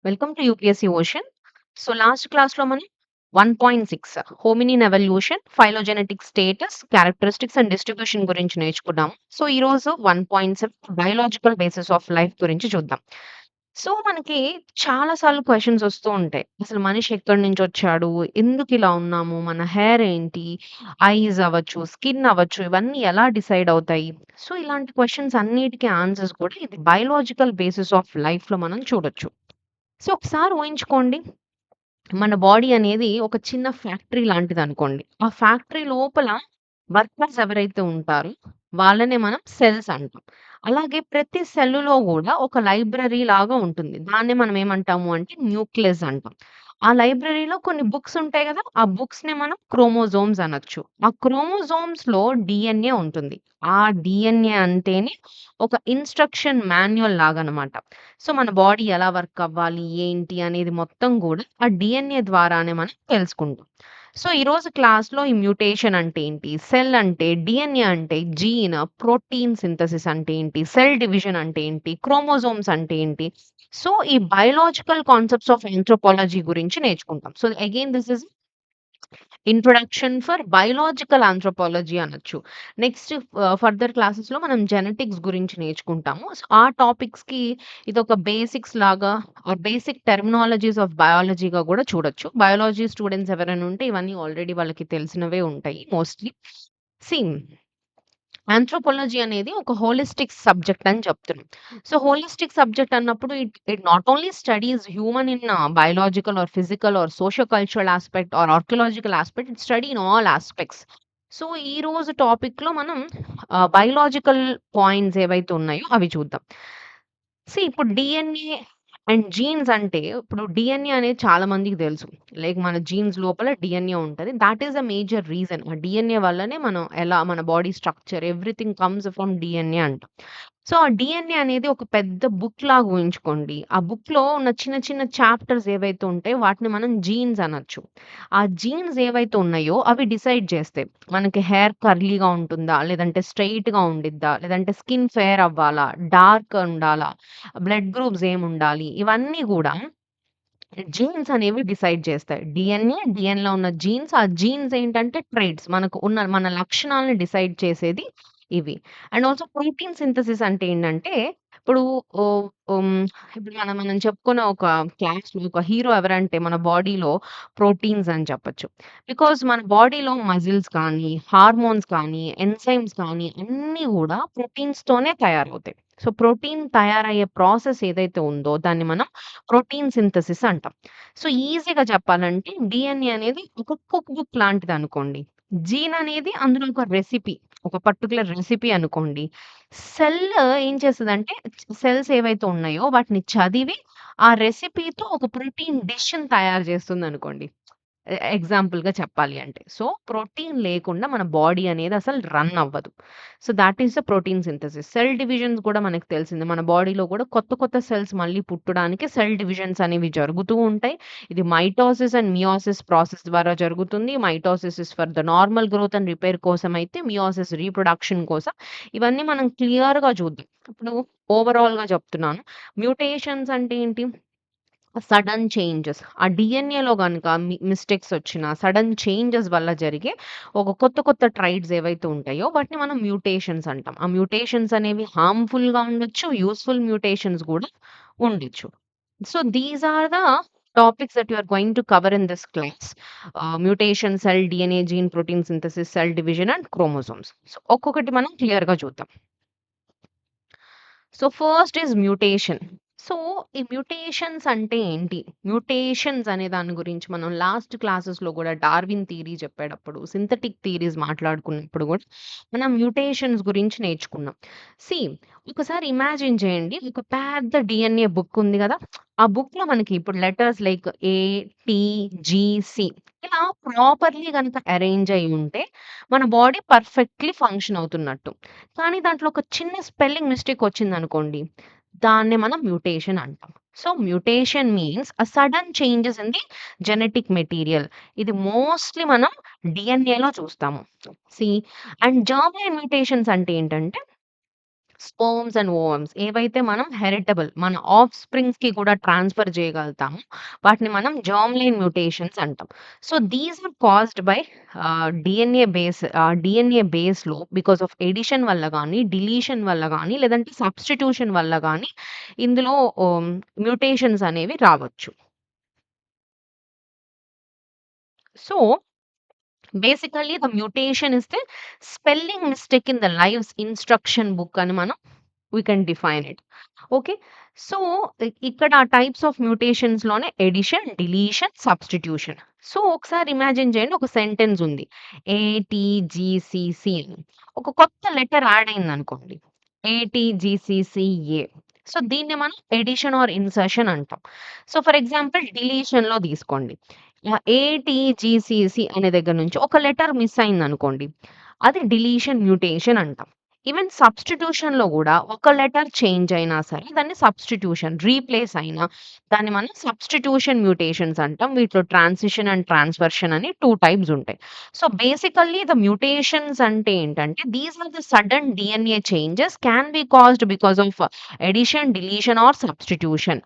Welcome to UPSC ocean. So last క్లాస్‌లో మనం 1.6 hominin evolution, phylogenetic status, characteristics and distribution గురించి నేర్చుకున్నాము. So ఈరోజు 1.7 బయోలాజికల్ బేసిస్ ఆఫ్ లైఫ్ గురించి చూద్దాం. సో మనకి చాలా సార్లు క్వెషన్స్ వస్తూ ఉంటాయి. అసలు మనిషి ఎక్కడి నుంచొచ్చాడు? ఎందుకిలా ఉన్నాము? మన హెయిర్ ఏంటి? ఐస్ అవ్వచ్చు, స్కిన్ అవ్వచ్చు, ఇవన్నీ ఎలా డిసైడ్ అవుతాయి? సో ఇలాంటి క్వెషన్స్ అన్నిటికి ఆన్సర్స్ కూడా ఇది బయోలాజికల్ బేసిస్ ఆఫ్ లైఫ్‌లో మనం చూడొచ్చు. సో ఒకసారి ఊహించుకోండి. మన బాడీ అనేది ఒక చిన్న ఫ్యాక్టరీ లాంటిదనుకోండి. ఆ ఫ్యాక్టరీ లోపల వర్కర్స్ ఎవరైతే ఉంటారో వాళ్ళనే మనం సెల్స్ అంటాం. అలాగే ప్రతి సెల్లులో గూడా ఒక లైబ్రరీ లాగా ఉంటుంది. దాన్నే మనం ఏమంటాము అంటే న్యూక్లియస్ అంటాం. ఆ లైబ్రరీలో కొన్ని బుక్స్ ఉంటాయి గదా! ఆ బుక్స్‌నే మనం క్రోమోజోమ్స్ అనొచ్చు. ఆ క్రోమోజోమ్స్‌లో డీఎన్ఏ ఉంటుంది. ఆ డీఎన్ఏ అంటేనే ఒక ఇన్‌స్ట్రక్షన్ మాన్యుయల్ లాగనమాట. సో, మన బాడీ ఎలా వర్క్ అవ్వాలి, ఏంటి అనేది మొత్తం గూడా ఆ డీఎన్ఏ ద్వారానే మనం తెలుసుకుంటాం. సో, ఈరోజు క్లాస్‌లో ఈ మ్యూటేషన్ అంటే ఏంటి? సెల్ అంటే, డీఎన్ఏ అంటే, జీన్, ప్రోటీన్ సింథసిస్ అంటే ఏంటి? సెల్ డివిజన్ అంటే ఏంటి? క్రోమోజోమ్స్ అంటే ఏంటి? సో, ఈ బయోలాజికల్ కాన్సెప్ట్స్ ఆఫ్ ఆంథ్రోపాలజీ గురించి నేర్చుకుంటాం. So, again this is introduction for biological anthropology అనొచ్చు. నెక్స్ట్ ఫర్దర్ క్లాసెస్‌లో మనం జెనెటిక్స్ గురించి నేర్చుకుంటాము. సో, ఆ టాపిక్స్‌కి ఇదొక బేసిక్స్ లాగా ఆర్ బేసిక్ టెర్మినాలజీస్ ఆఫ్ బయాలజీగా గూడా చూడొచ్చు. బయాలజీ స్టూడెంట్స్ ఎవరైనా ఉంటే ఇవన్నీ ఆల్రెడీ వాళ్ళకి తెలిసినవే ఉంటాయి మోస్ట్‌లీ. సీ ఆంథ్రోపాలజీ అనేది ఒక హోలిస్టిక్ సబ్జెక్ట్ అని చెప్తున్నాం. సో, హోలిస్టిక్ సబ్జెక్ట్ అన్నప్పుడు it it not only studies human in biological or physical or socio cultural aspect or archaeological aspect. It study in all aspects. So, ఈరోజు టాపిక్‌లో మనం biological points ఏవైతే ఉన్నాయో అవి చూద్దాం. ఇప్పుడు డీఎన్ఏ అండ్ జీన్స్ అంటే ఇప్పుడు డీఎన్ఏ అనేది చాలా మందికి తెలుసు. లైక్ మన జీన్స్ లోపల డీఎన్ఏ ఉంటది. Thought is the major reason. ఆ డీఎన్ఏ వల్లనే మనం ఎలా మన body structure everything comes from DNA అంటాం. సో, ఆ డీఎన్ఏ అనేది ఒక పెద్ద బుక్ లాగా ఊహించుకోండి. ఆ బుక్‌లో ఉన్న చిన్న చిన్న చాప్టర్స్ ఏవైతే ఉంటాయో వాటిని మనం జీన్స్ అనొచ్చు. ఆ జీన్స్ ఏవైతే ఉన్నాయో అవి డిసైడ్ చేస్తాయి. మనకి హెయిర్ కర్లీగా ఉంటుందా? లేదంటే స్ట్రెయిట్‌గా ఉండిద్దా? లేదంటే స్కిన్ ఫెయిర్ అవ్వాలా? డార్క్ ఉండాలా? బ్లడ్ గ్రూప్స్ ఏముండాలి? ఇవన్నీ గూడా జీన్స్ అనేవి డిసైడ్ చేస్తాయి. డీఎన్ఏలో ఉన్న జీన్స్, ఆ జీన్స్ ఏంటంటే ట్రైట్స్ మనకు ఉన్న మన లక్షణాలను డిసైడ్ చేసేది ఇవి. అండ్ ఆల్సో ప్రోటీన్ సింథసిస్ అంటే ఏంటంటే, ఇప్పుడు ఓహ్, హ్మ్, ఇప్పుడు మనం మనం చెప్పుకున్న ఒక క్లాస్‌లో ఒక హీరో ఎవరంటే మన బాడీలో ప్రోటీన్స్ అని చెప్పొచ్చు. బికాజ్ మన బాడీలో మజిల్స్ కానీ, హార్మోన్స్ కానీ, ఎంజైమ్స్ కానీ అన్నీ గూడా ప్రోటీన్స్‌తోనే తయారవుతాయి. సో, ప్రోటీన్ తయారయ్యే ప్రాసెస్ ఏదైతే ఉందో దాన్ని మనం ప్రోటీన్ సింథసిస్ అంటాం. సో, ఈజీగా చెప్పాలంటే డీఎన్ఏ అనేది ఒక కుక్ బుక్ లాంటిదనుకోండి. జీన్ అనేది అందులో ఒక రెసిపీ. ఒక పర్టిక్యులర్ రెసిపీ అనుకోండి. సెల్ ఏం చేస్తదంటే సెల్స్ ఏవైతే ఉన్నాయో వాటిని చదివి ఆ రెసిపీతో ఒక ప్రోటీన్ డిష్‌ని తయారు చేస్తుందనుకోండి. ఎగ్జాంపుల్‌గా చెప్పాలి అంటే. సో, ప్రోటీన్ లేకుండా మన బాడీ అనేది అసలు రన్ అవ్వదు. So, that is the protein synthesis. Cell divisions కూడా మనకు తెలిసిందే. మన బాడీలో కూడా కొత్త కొత్త సెల్స్ మళ్ళీ పుట్టడానికి సెల్ డివిజన్స్ అనేవి జరుగుతూ ఉంటాయి. ఇది మైటోసిస్ అండ్ మియోసిస్ ప్రాసెస్ ద్వారా జరుగుతుంది. Mitosis is for the normal growth and repair కోసం అయితే, మియోసిస్ రీప్రొడక్షన్ కోసం. ఇవన్నీ మనం క్లియర్‌గా చూద్దాం. ఇప్పుడు ఓవరాల్‌గా చెప్తున్నాను. మ్యూటేషన్స్ అంటే ఏంటి? Sudden changes. ఆ డీఎన్ఏలో గనక మిస్టేక్స్ వచ్చినా, సడెన్ చేంజెస్ వల్ల జరిగే ఒక కొత్త కొత్త ట్రైట్స్ ఏవైతే ఉంటాయో వాటిని మనం మ్యూటేషన్స్ అంటాం. ఆ మ్యూటేషన్స్ అనేవి హార్మ్‌ఫుల్‌గా ఉండొచ్చు. యూజ్‌ఫుల్ మ్యూటేషన్స్ గూడా ఉండొచ్చు. So, these are the topics that you are going to cover in this class. Mutation, cell DNA, gene protein synthesis, cell division and chromosomes. So, ఒక్కొక్కటి మనం క్లియర్‌గా చూద్దాం. So, first is mutation. So, ఈ mutations అంటే ఏంటి? Mutations అనే దాని గురించి మనం లాస్ట్ క్లాసెస్‌లో గూడా డార్విన్ థియరీ చెప్పేటప్పుడు, సింథటిక్ థియరీస్ మాట్లాడుకున్నప్పుడు గూడా మనం మ్యూటేషన్స్ గురించి నేర్చుకున్నాం. సీ ఒకసారి ఇమాజిన్ చేయండి. ఒక పెద్ద డీఎన్ఏ బుక్ ఉంది గదా! ఆ బుక్‌లో మనకి ఇప్పుడు letters like A, T, G, C ఇలా ప్రాపర్‌లీ గనక అరేంజ్ అయ్యి ఉంటే మన బాడీ పర్ఫెక్ట్‌లీ ఫంక్షన్ అవుతున్నట్టు. కానీ దాంట్లో ఒక చిన్న స్పెల్లింగ్ మిస్టేక్ వచ్చిందనుకోండి. దాన్నే మనం మ్యూటేషన్ అంటాం. So, mutation means sudden changes in the genetic material. ఇది మోస్ట్‌లీ మనం డీఎన్ఏలో చూస్తాము. See and germ line mutations అంటే ఏంటంటే స్పెర్మ్స్ అండ్ ఓవమ్స్ ఏవైతే మనం హెరిటబుల్ మన ఆఫ్‌స్ప్రింగ్స్‌కి కూడా ట్రాన్స్‌ఫర్ చేయగలుగుతామో, వాటిని మనం జెర్మ్ లైన్ మ్యుటేషన్స్ అంటాం. So, these are caused by DNA బేస్‌లో బికాస్ ఆఫ్ ఎడిషన్ వల్ల గానీ, డిలీషన్ వల్ల గానీ, లేదంటే సబ్‌స్టిట్యూషన్ వల్ల గానీ ఇందులో మ్యుటేషన్స్ అనేవి రావచ్చు. So, basically the mutation is the spelling mistake in the lives instruction book అని మనం we can define it. Okay. So, ఇక్కడ టైప్స్ ఆఫ్ మ్యూటేషన్స్ లోనే ఎడిషన్, డిలీషన్, సబ్‌స్టిట్యూషన్. సో, ఒకసారి ఇమాజిన్ చేయండి ఒక సెంటెన్స్ ఉంది. ఏటీజీసీసీ అని. ఒక కొత్త లెటర్ యాడ్ అయిందనుకోండి. ఏటీజీసీసీఏ. సో, దీన్ని మనం ఎడిషన్ ఆర్ ఇన్సర్షన్ అంటాం. సో, ఫర్ ఎగ్జాంపుల్ డిలీషన్‌లో తీసుకోండి. ఏటీజీసీసీ అనే దగ్గర నుంచి ఒక లెటర్ మిస్ అయిందనుకోండి. అది డిలీషన్ మ్యూటేషన్ అంటాం. ఈవెన్ సబ్‌స్టిట్యూషన్‌లో గూడా ఒక లెటర్ చేంజ్ అయినా సరే దాన్ని సబ్‌స్టిట్యూషన్ రీప్లేస్ అయినా దాన్ని మనం సబ్‌స్టిట్యూషన్ మ్యూటేషన్స్ అంటాం. వీటిలో ట్రాన్సిషన్ అండ్ ట్రాన్స్‌వర్షన్ అని 2 టైప్స్ ఉంటాయి. సో, బేసికల్లీ ద మ్యూటేషన్స్ అంటే ఏంటంటే these are the sudden DNA changes can be caused because of addition, deletion or substitution.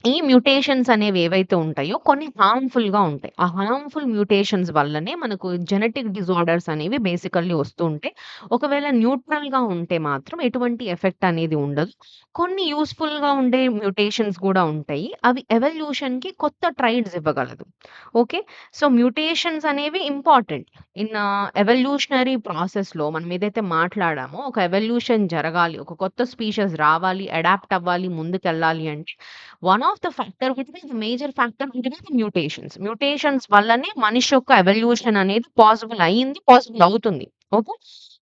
ఈ మ్యూటేషన్స్ అనేవి ఏవైతే ఉంటాయో కొన్ని హార్మ్‌ఫుల్‌గా ఉంటాయి. ఆ హార్మ్‌ఫుల్ మ్యూటేషన్స్ వల్లనే మనకు జెనెటిక్ డిజార్డర్స్ అనేవి బేసికల్లీ వస్తూ ఉంటాయి. ఒకవేళ న్యూట్రల్‌గా ఉంటే మాత్రం ఎటువంటి ఎఫెక్ట్ అనేది ఉండదు. కొన్ని యూజ్‌ఫుల్‌గా ఉండే మ్యూటేషన్స్ గూడా ఉంటాయి. అవి ఎవల్యూషన్‌కి కొత్త ట్రైట్స్ ఇవ్వగలదు. ఓకే. సో, మ్యూటేషన్స్ అనేవి ఇంపార్టెంట్. ఎవల్యూషనరీ ప్రాసెస్‌లో మనం ఏదైతే మాట్లాడామో ఒక ఎవల్యూషన్ జరగాలి. ఒక కొత్త స్పీషీస్ రావాలి, అడాప్ట్ అవ్వాలి, ముందుకెళ్ళాలి అంటే one of the factor which is major factor which is mutations. Mutations వల్లనే మనిషి యొక్క ఎవల్యూషన్ అనేది పాసిబుల్ అయింది. పాసిబుల్ అవుతుంది. Okay.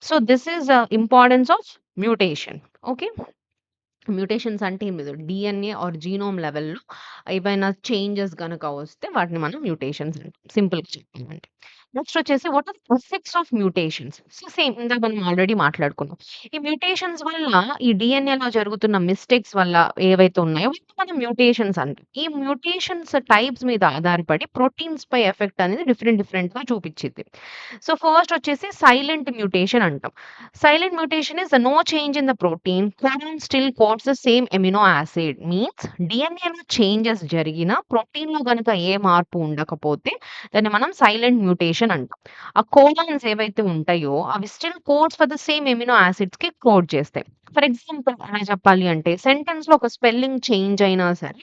So, this is importance of mutation. Okay. Mutations అంటే ఏం లేదు. డీఎన్ఏ ఆర్ జీనోమ్ లెవెల్‌లో ఏవైనా చేంజెస్ గనక వస్తే వాటిని మనం మ్యూటేషన్స్ అంటాం. సింపుల్‌గా చెప్పాలంటే. నెక్స్ట్ వచ్చేసి what are the effects of mutations? So, same ఇందాక మనం ఆల్రెడీ మాట్లాడుకున్నాం. ఈ మ్యూటేషన్స్ వల్ల ఈ డీఎన్ఏలో జరుగుతున్న మిస్టేక్స్ వల్ల ఏవైతే ఉన్నాయో వీటిని మనం మ్యూటేషన్స్ అంటాం. ఈ మ్యూటేషన్స్ టైప్స్ మీద ఆధారపడి ప్రోటీన్స్ పై ఎఫెక్ట్ అనేది డిఫరెంట్‌గా చూపిచ్చిద్ది. సో, ఫస్ట్ వచ్చేసి సైలెంట్ మ్యూటేషన్ అంటాం. Silent mutation is no change in the protein. Codon still codes the same amino acid. Means DNAలో చేంజెస్ జరిగినా ప్రోటీన్‌లో గనుక ఏ మార్పు ఉండకపోతే దాన్ని మనం సైలెంట్ మ్యూటేషన్ అంటాం. ఆ కోడాన్స్ ఏవైతే ఉంటాయో అవి still codes for the same amino యాసిడ్స్‌కి కోడ్ చేస్తాయి. ఫర్ ఎగ్జాంపుల్ ఎలా చెప్పాలి అంటే సెంటెన్స్‌లో ఒక స్పెల్లింగ్ చేంజ్ అయినా సరే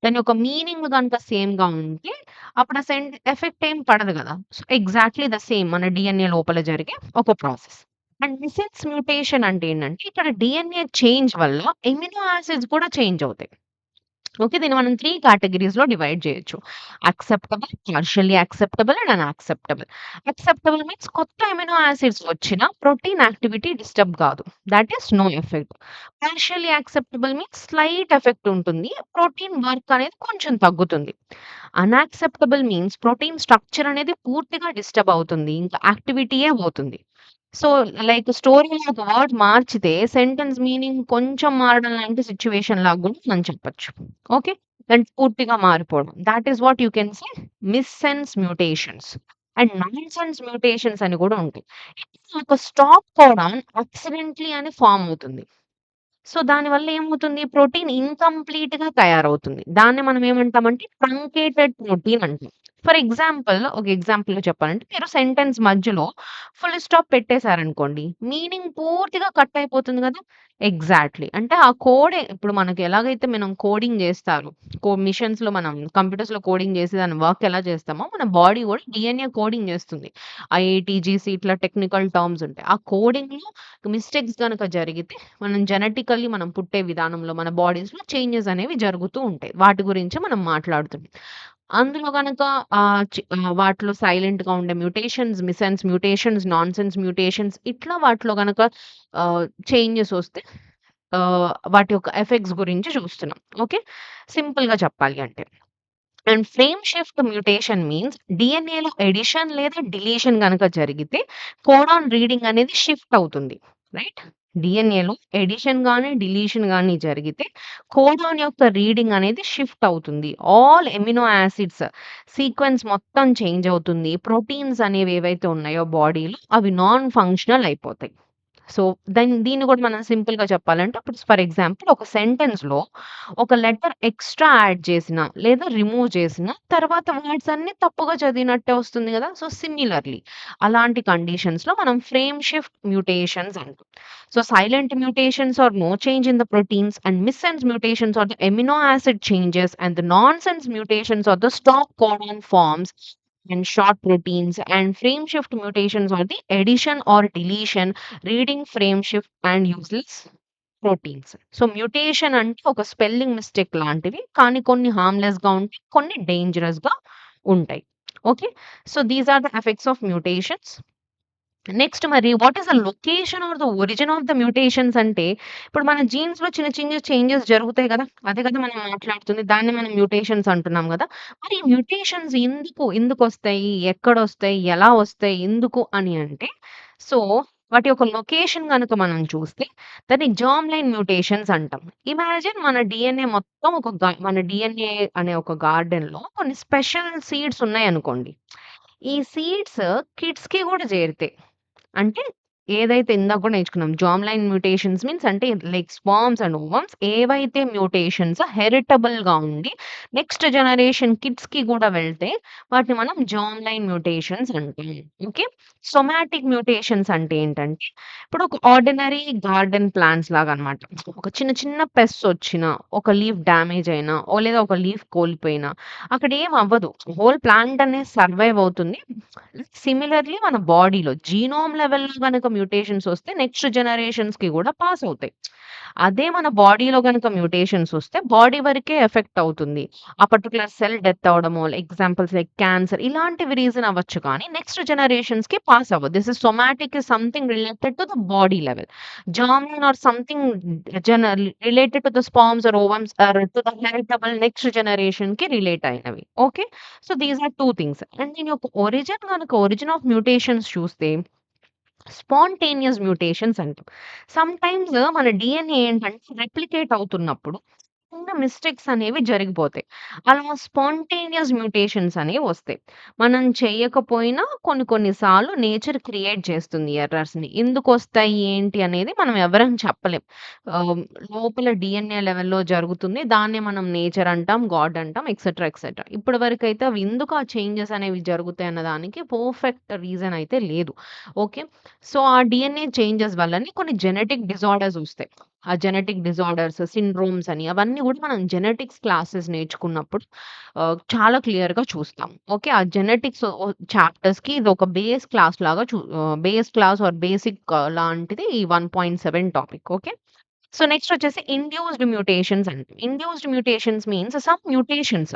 దాని యొక్క మీనింగ్ గనుక సేమ్‌గా ఉంటే అప్పుడు ఆ ఎఫెక్ట్ ఏం పడదు గదా! సో, ఎగ్జాక్ట్‌లీ ద సేమ్ మన డీఎన్ఏ లోపల జరిగే ఒక ప్రాసెస్. అండ్ మిసెన్స్ మ్యూటేషన్ అంటే ఏంటంటే, ఇక్కడ డీఎన్ఏ చేంజ్ వల్ల ఎమినో యాసిడ్స్ కూడా చేంజ్ అవుతాయి. ఓకే. దీన్ని మనం 3 కేటగరీస్‌లో డివైడ్ చేయొచ్చు. Acceptable, partially acceptable and unacceptable. Acceptable means కొత్త ఎమినో యాసిడ్స్ వచ్చినా ప్రోటీన్ యాక్టివిటీ డిస్టర్బ్ కాదు. That is no effect. Partially acceptable means slight effect ఉంటుంది. ప్రోటీన్ వర్క్ అనేది కొంచెం తగ్గుతుంది. అన్‌యాక్సెప్టబుల్ మీన్స్ ప్రోటీన్ స్ట్రక్చర్ అనేది పూర్తిగా డిస్టర్బ్ అవుతుంది. ఇంకా యాక్టివిటీయే పోతుంది. సో, లైక్ స్టోరీలో ఒక వర్డ్ మార్చితే సెంటెన్స్ మీనింగ్ కొంచెం మారడం లాంటి సిట్యుయేషన్ లాగా గూడా మనం చెప్పొచ్చు. ఓకే. దాన్ని పూర్తిగా మారిపోవడం. That is what you can say missense mutations. And nonsense mutations అని గూడా ఉంటాయి. ఒక స్టాప్ కోడాన్ యాక్సిడెంటల్లీ అని ఫార్మ్ అవుతుంది. సో, దానివల్ల ఏమవుతుంది? ప్రోటీన్ ఇన్‌కంప్లీట్‌గా తయారవుతుంది. దాన్ని మనం ఏమంటామంటే ట్రంకేటెడ్ ప్రోటీన్ అంటాం. ఫర్ ఎగ్జాంపుల్ ఒక ఎగ్జాంపుల్‌లో చెప్పాలంటే మీరు సెంటెన్స్ మధ్యలో ఫుల్ స్టాప్ పెట్టేసారనుకోండి. మీనింగ్ పూర్తిగా కట్ అయిపోతుంది గదా! ఎగ్జాక్ట్‌లీ. అంటే ఆ కోడే ఇప్పుడు మనకి ఎలాగైతే మనం కోడింగ్ జేస్తారు. మిషన్స్‌లో మనం కంప్యూటర్స్‌లో కోడింగ్ జేసి దాని వర్క్ ఎలా చేస్తామో మన బాడీ గూడా డీఎన్ఏ కోడింగ్ జేస్తుంది. ఐఐటీజీసీ ఇట్లా టెక్నికల్ టర్మ్స్ ఉంటాయి. ఆ కోడింగ్‌లో మిస్టేక్స్ గనక జరిగితే మనం జెనెటికల్లీ మనం పుట్టే విధానంలో మన బాడీస్‌లో చేంజెస్ అనేవి జరుగుతూ ఉంటాయి. వాటి గురించి మనం మాట్లాడుతున్నాం. అందులో గనక వాటిలో సైలెంట్‌గా ఉండే mutations, missense mutations, nonsense mutations ఇట్లా వాటిలో గనక చేంజెస్ వస్తే వాటి యొక్క ఎఫెక్ట్స్ గురించి చూస్తున్నాం. ఓకే. సింపుల్‌గా చెప్పాలి అంటే. And frame shift mutation means డీఎన్ఏలో ఎడిషన్ లేదా డిలీషన్ గనక జరిగితే కోడాన్ రీడింగ్ అనేది షిఫ్ట్ అవుతుంది. రైట్? డీఎన్ఏలో ఎడిషన్ గాని, డిలీషన్ గాని జరిగితే కోడాన్ యొక్క రీడింగ్ అనేది షిఫ్ట్ అవుతుంది. ఆల్ ఎమినో యాసిడ్స్ సీక్వెన్స్ మొత్తం చేంజ్ అవుతుంది. ప్రోటీన్స్ అనేవి ఏవైతే ఉన్నాయో బాడీలో అవి నాన్ ఫంక్షనల్ అయిపోతాయి. సో, దీన్ని గూడా మనం సింపుల్‌గా చెప్పాలంటే ఇప్పుడు ఫర్ ఎగ్జాంపుల్ ఒక సెంటెన్స్‌లో ఒక లెటర్ ఎక్స్‌ట్రా యాడ్ చేసినా, లేదా రిమూవ్ చేసినా తర్వాత వర్డ్స్ అన్నీ తప్పుగా చదివినట్టే వస్తుంది గదా! సో, సిమిలర్‌లీ అలాంటి కండిషన్స్‌లో మనం ఫ్రేమ్ షిఫ్ట్ మ్యూటేషన్స్ అంటాం. So, silent mutations are no change in the proteins and missense mutations are the amino acid changes and the nonsense mutations are the stop codon forms and short proteins and frame shift mutations are the addition or deletion reading frame shift and useless proteins. So, mutation అంటే ఒక spelling mistake లాంటివి. కానీ కొన్ని హార్మ్‌లెస్‌గా ఉంటాయి. కొన్ని డేంజరస్‌గా ఉంటాయి. Okay. So, these are the effects of mutations. Next మరి what is the location or the origin of the mutations అంటే, ఇప్పుడు మన జీన్స్‌లో చిన్న చిన్న చేంజెస్ జరుగుతాయి గదా! అదే గదా మనం మాట్లాడుతుంది. దాన్ని మనం మ్యుటేషన్స్ అంటున్నాం గదా! మరి ఈ మ్యుటేషన్స్ ఎందుకొస్తాయి? ఎక్కడొస్తాయి? ఎలా వస్తాయి? ఎందుకు అని అంటే, సో, వాటి యొక్క లొకేషన్ గనుక మనం చూస్తే దాన్ని జెర్మ్ లైన్ మ్యుటేషన్స్ అంటాం. ఇమాజిన్ మన డీఎన్ఏ మొత్తం మన డీఎన్ఏ అనే ఒక గార్డెన్‌లో కొన్ని స్పెషల్ సీడ్స్ ఉన్నాయనుకోండి. ఈ సీడ్స్ కిడ్స్‌కి గూడా చేరుతాయి. అంటే ఏదైతే ఇందాక కూడా నేర్చుకున్నాం. జెర్మ్ లైన్ మ్యుటేషన్స్ మీన్స్ అంటే లైక్ స్పెర్మ్స్ అండ్ ఓవమ్స్ ఏవైతే మ్యుటేషన్స్ హెరిటబుల్‌గా ఉండి నెక్స్ట్ జనరేషన్ కిడ్స్‌కి గూడా వెళ్తే వాటిని మనం జెర్మ్ లైన్ మ్యుటేషన్స్ అంటాం. ఓకే. సోమాటిక్ మ్యుటేషన్స్ అంటే ఏంటంటే ఇప్పుడు ఒక ఆర్డినరీ గార్డెన్ ప్లాంట్స్ లాగనమాట. ఒక చిన్న చిన్న పెస్ట్స్ వచ్చినా, ఒక లీఫ్ డ్యామేజ్ అయినా, లేదా ఒక లీఫ్ కోల్పోయినా అక్కడ ఏం అవ్వదు. హోల్ ప్లాంట్ అనేది సర్వైవ్ అవుతుంది. సిమిలర్‌లీ మన బాడీలో జీనోమ్ లెవెల్‌లో గనక మ్యుటేషన్స్ వస్తే నెక్స్ట్ జనరేషన్స్‌కి గూడా పాస్ అవుతాయి. అదే మన బాడీలో గనక మ్యుటేషన్స్ వస్తే బాడీ వరకే ఎఫెక్ట్ అవుతుంది. ఆ పర్టిక్యులర్ సెల్ డెత్ అవ్వడమో ఎగ్జాంపుల్స్ లైక్ క్యాన్సర్ ఇలాంటివి రీజన్ అవ్వచ్చు కానీ నెక్స్ట్ జనరేషన్స్‌కి పాస్ అవ్వదు. This is somatic is something related to the body level. Germ are something related to the sperms or ovums or to the heritable next జనరేషన్‌కి relate అయినవి. Okay. So, these are 2 things. And దీని యొక్క origin of mutations చూస్తే spontaneous mutations అంటాం. Sometimes మన DNA ఏంటంటే replicate అవుతున్నప్పుడు చిన్న మిస్టేక్స్ అనేవి జరిగిపోతాయి. అలా స్పాంటేనియస్ మ్యుటేషన్స్ అనేవి వస్తాయి. మనం చెయ్యకపోయినా కొన్ని కొన్ని సార్లు నేచర్ క్రియేట్ చేస్తుంది ఎర్రర్స్‌ని. ఎందుకొస్తాయి ఏంటి అనేది మనం ఎవరం చెప్పలేం. ఆహ్, లోపల డీఎన్ఏ లెవెల్‌లో జరుగుతుంది. దాన్నే మనం నేచర్ అంటాం, గాడ్ అంటాం ఎక్సెట్రా, ఎక్సెట్రా. ఇప్పటి వరకైతే అవి ఎందుకు ఆ చేంజెస్ అనేవి జరుగుతాయి అన్న దానికి పర్ఫెక్ట్ రీజన్ అయితే లేదు. ఓకే. సో, ఆ డీఎన్ఏ చేంజెస్ వల్లనే కొన్ని జెనెటిక్ డిజార్డర్స్ ఒస్తాయి. ఆ జెనెటిక్ డిజార్డర్స్, సిండ్రోమ్స్ అని అవన్నీ గూడా మనం జెనెటిక్స్ క్లాసెస్ నేర్చుకున్నప్పుడు చాలా క్లియర్‌గా చూస్తాం. ఓకే. ఆ జెనెటిక్స్ చాప్టర్స్‌కి ఇదొక బేస్ క్లాస్ ఆర్ బేసిక్ లాంటిది ఈ 1.7 టాపిక్. ఓకే. సో, నెక్స్ట్ వచ్చేసి ఇండ్యూస్డ్ మ్యుటేషన్స్ అంటాం. Induced mutations means some mutations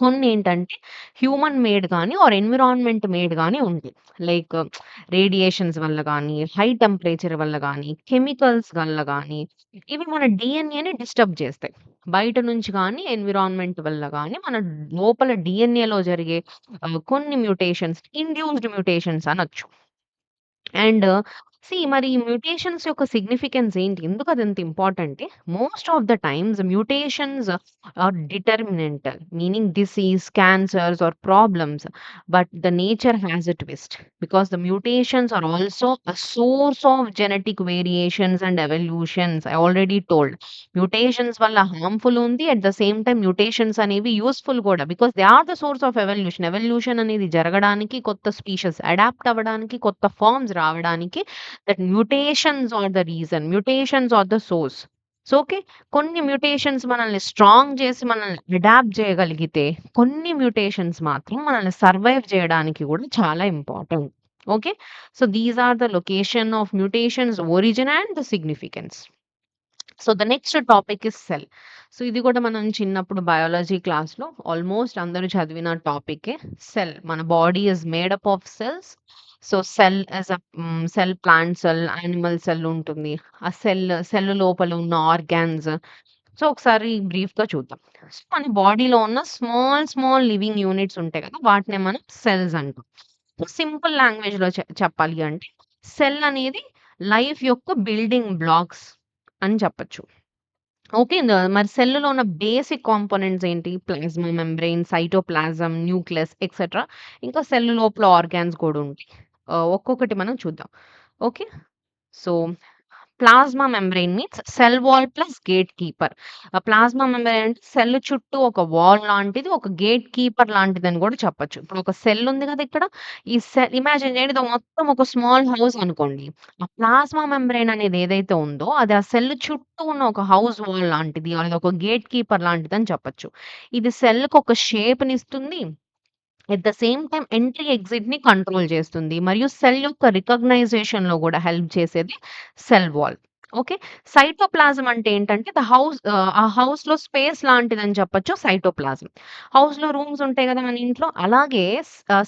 కొన్నేంటంటే హ్యూమన్ మేడ్ గాని ఆర్ ఎన్విరాన్మెంట్ మేడ్ గాని ఉంటాయి. లైక్ రేడియేషన్స్ వల్ల గాని, హై టెంపరేచర్ వల్ల గాని, కెమికల్స్ వల్ల గాని, ఇవి మన డీఎన్ఏని డిస్టర్బ్ చేస్తాయి. బయట నుంచి గాని, ఎన్విరాన్మెంట్ వల్ల గాని, మన లోపల డీఎన్ఏలో జరిగే కొన్ని మ్యుటేషన్స్ ఇండ్యూస్డ్ మ్యుటేషన్స్ అనొచ్చు. అండ్ మరి ఈ మ్యుటేషన్స్ యొక్క సిగ్నిఫికెన్స్ ఏంటి? ఎందుకదంత ఇంపార్టంటే, most of the times mutations are detrimental. Meaning disease, cancers or problems. But the nature has a twist. Because the mutations are also a source of genetic variations and evolutions. I already told. Mutations వల్ల harmful ఉంది. At the same time mutations అనేవి useful గూడా. Because they are the source of evolution. Evolution అనేది జరగడానికి కొత్త species adapt అవ్వడానికి, కొత్త forms రావడానికి that mutations are the reason. Mutations are the source. So, okay. కొన్ని మ్యుటేషన్స్ మనల్ని స్ట్రాంగ్ చేసి మనల్ని అడాప్ట్ చేయగలిగితే, కొన్ని మ్యుటేషన్స్ మాత్రం మనల్ని సర్వైవ్ చేయడానికి గూడా చాలా important. Okay. So, these are the location of mutations, origin and the significance. So, the next topic is cell. So, ఇది కూడా మనం చిన్నప్పుడు బయాలజీ క్లాస్‌లో ఆల్మోస్ట్ అందరూ చదివిన టాపికే. సెల్. మన body is made up of cells. So, cell plant cell, animal cell ఉంటుంది. ఆ సెల్ లోపల ఉన్న ఆర్గాన్స్. సో, ఒకసారి బ్రీఫ్‌గా చూద్దాం. సో, మన బాడీలో ఉన్న స్మాల్ లివింగ్ యూనిట్స్ ఉంటాయి కదా! వాటినే మనం సెల్స్ అంటాం. సో, సింపుల్ లాంగ్వేజ్‌లో చెప్పాలి అంటే సెల్ అనేది లైఫ్ యొక్క బిల్డింగ్ బ్లాక్స్ అని చెప్పొచ్చు. ఓకే. మరి సెల్‌లో ఉన్న బేసిక్ కాంపోనెంట్స్ ఏంటి? Plasma membrane, cytoplasm, nucleus etcetera. ఇంకా సెల్ లోపల ఆర్గాన్స్ కూడా ఉంటాయి. ఒక్కొక్కటి మనం చూద్దాం. Okay. So plasma membrane means cell wall plus gate keeper. Plasma membrane అంటే సెల్ చుట్టూ ఒక వాల్ లాంటిది, ఒక గేట్ కీపర్ లాంటిదని గూడా చెప్పొచ్చు. ఇప్పుడు ఒక సెల్ ఉంది గదా! ఇక్కడ. ఈ సెల్ ఇమాజిన్ చేయండి, ఇది మొత్తం ఒక స్మాల్ హౌస్ అనుకోండి. ఆ ప్లాస్మా మెంబ్రేన్ అనేది ఏదైతే ఉందో, అది ఆ సెల్ చుట్టూ ఉన్న ఒక హౌస్ వాల్ లాంటిది, లేదా ఒక గేట్ కీపర్ లాంటిదని చెప్పొచ్చు. ఇది సెల్‌కి ఒక షేప్‌నిస్తుంది. At the same time entry, ఎగ్జిట్‌ని కంట్రోల్ చేస్తుంది. మరియు సెల్ యొక్క రికగ్నైజేషన్‌లో గూడా హెల్ప్ చేసేది సెల్ వాల్. ఓకే. సైటోప్లాజం అంటే ఏంటంటే ఆ హౌస్‌లో స్పేస్ లాంటిదని చెప్పొచ్చు సైటోప్లాజం. హౌస్‌లో రూమ్స్ ఉంటాయి గదా! మన ఇంట్లో. అలాగే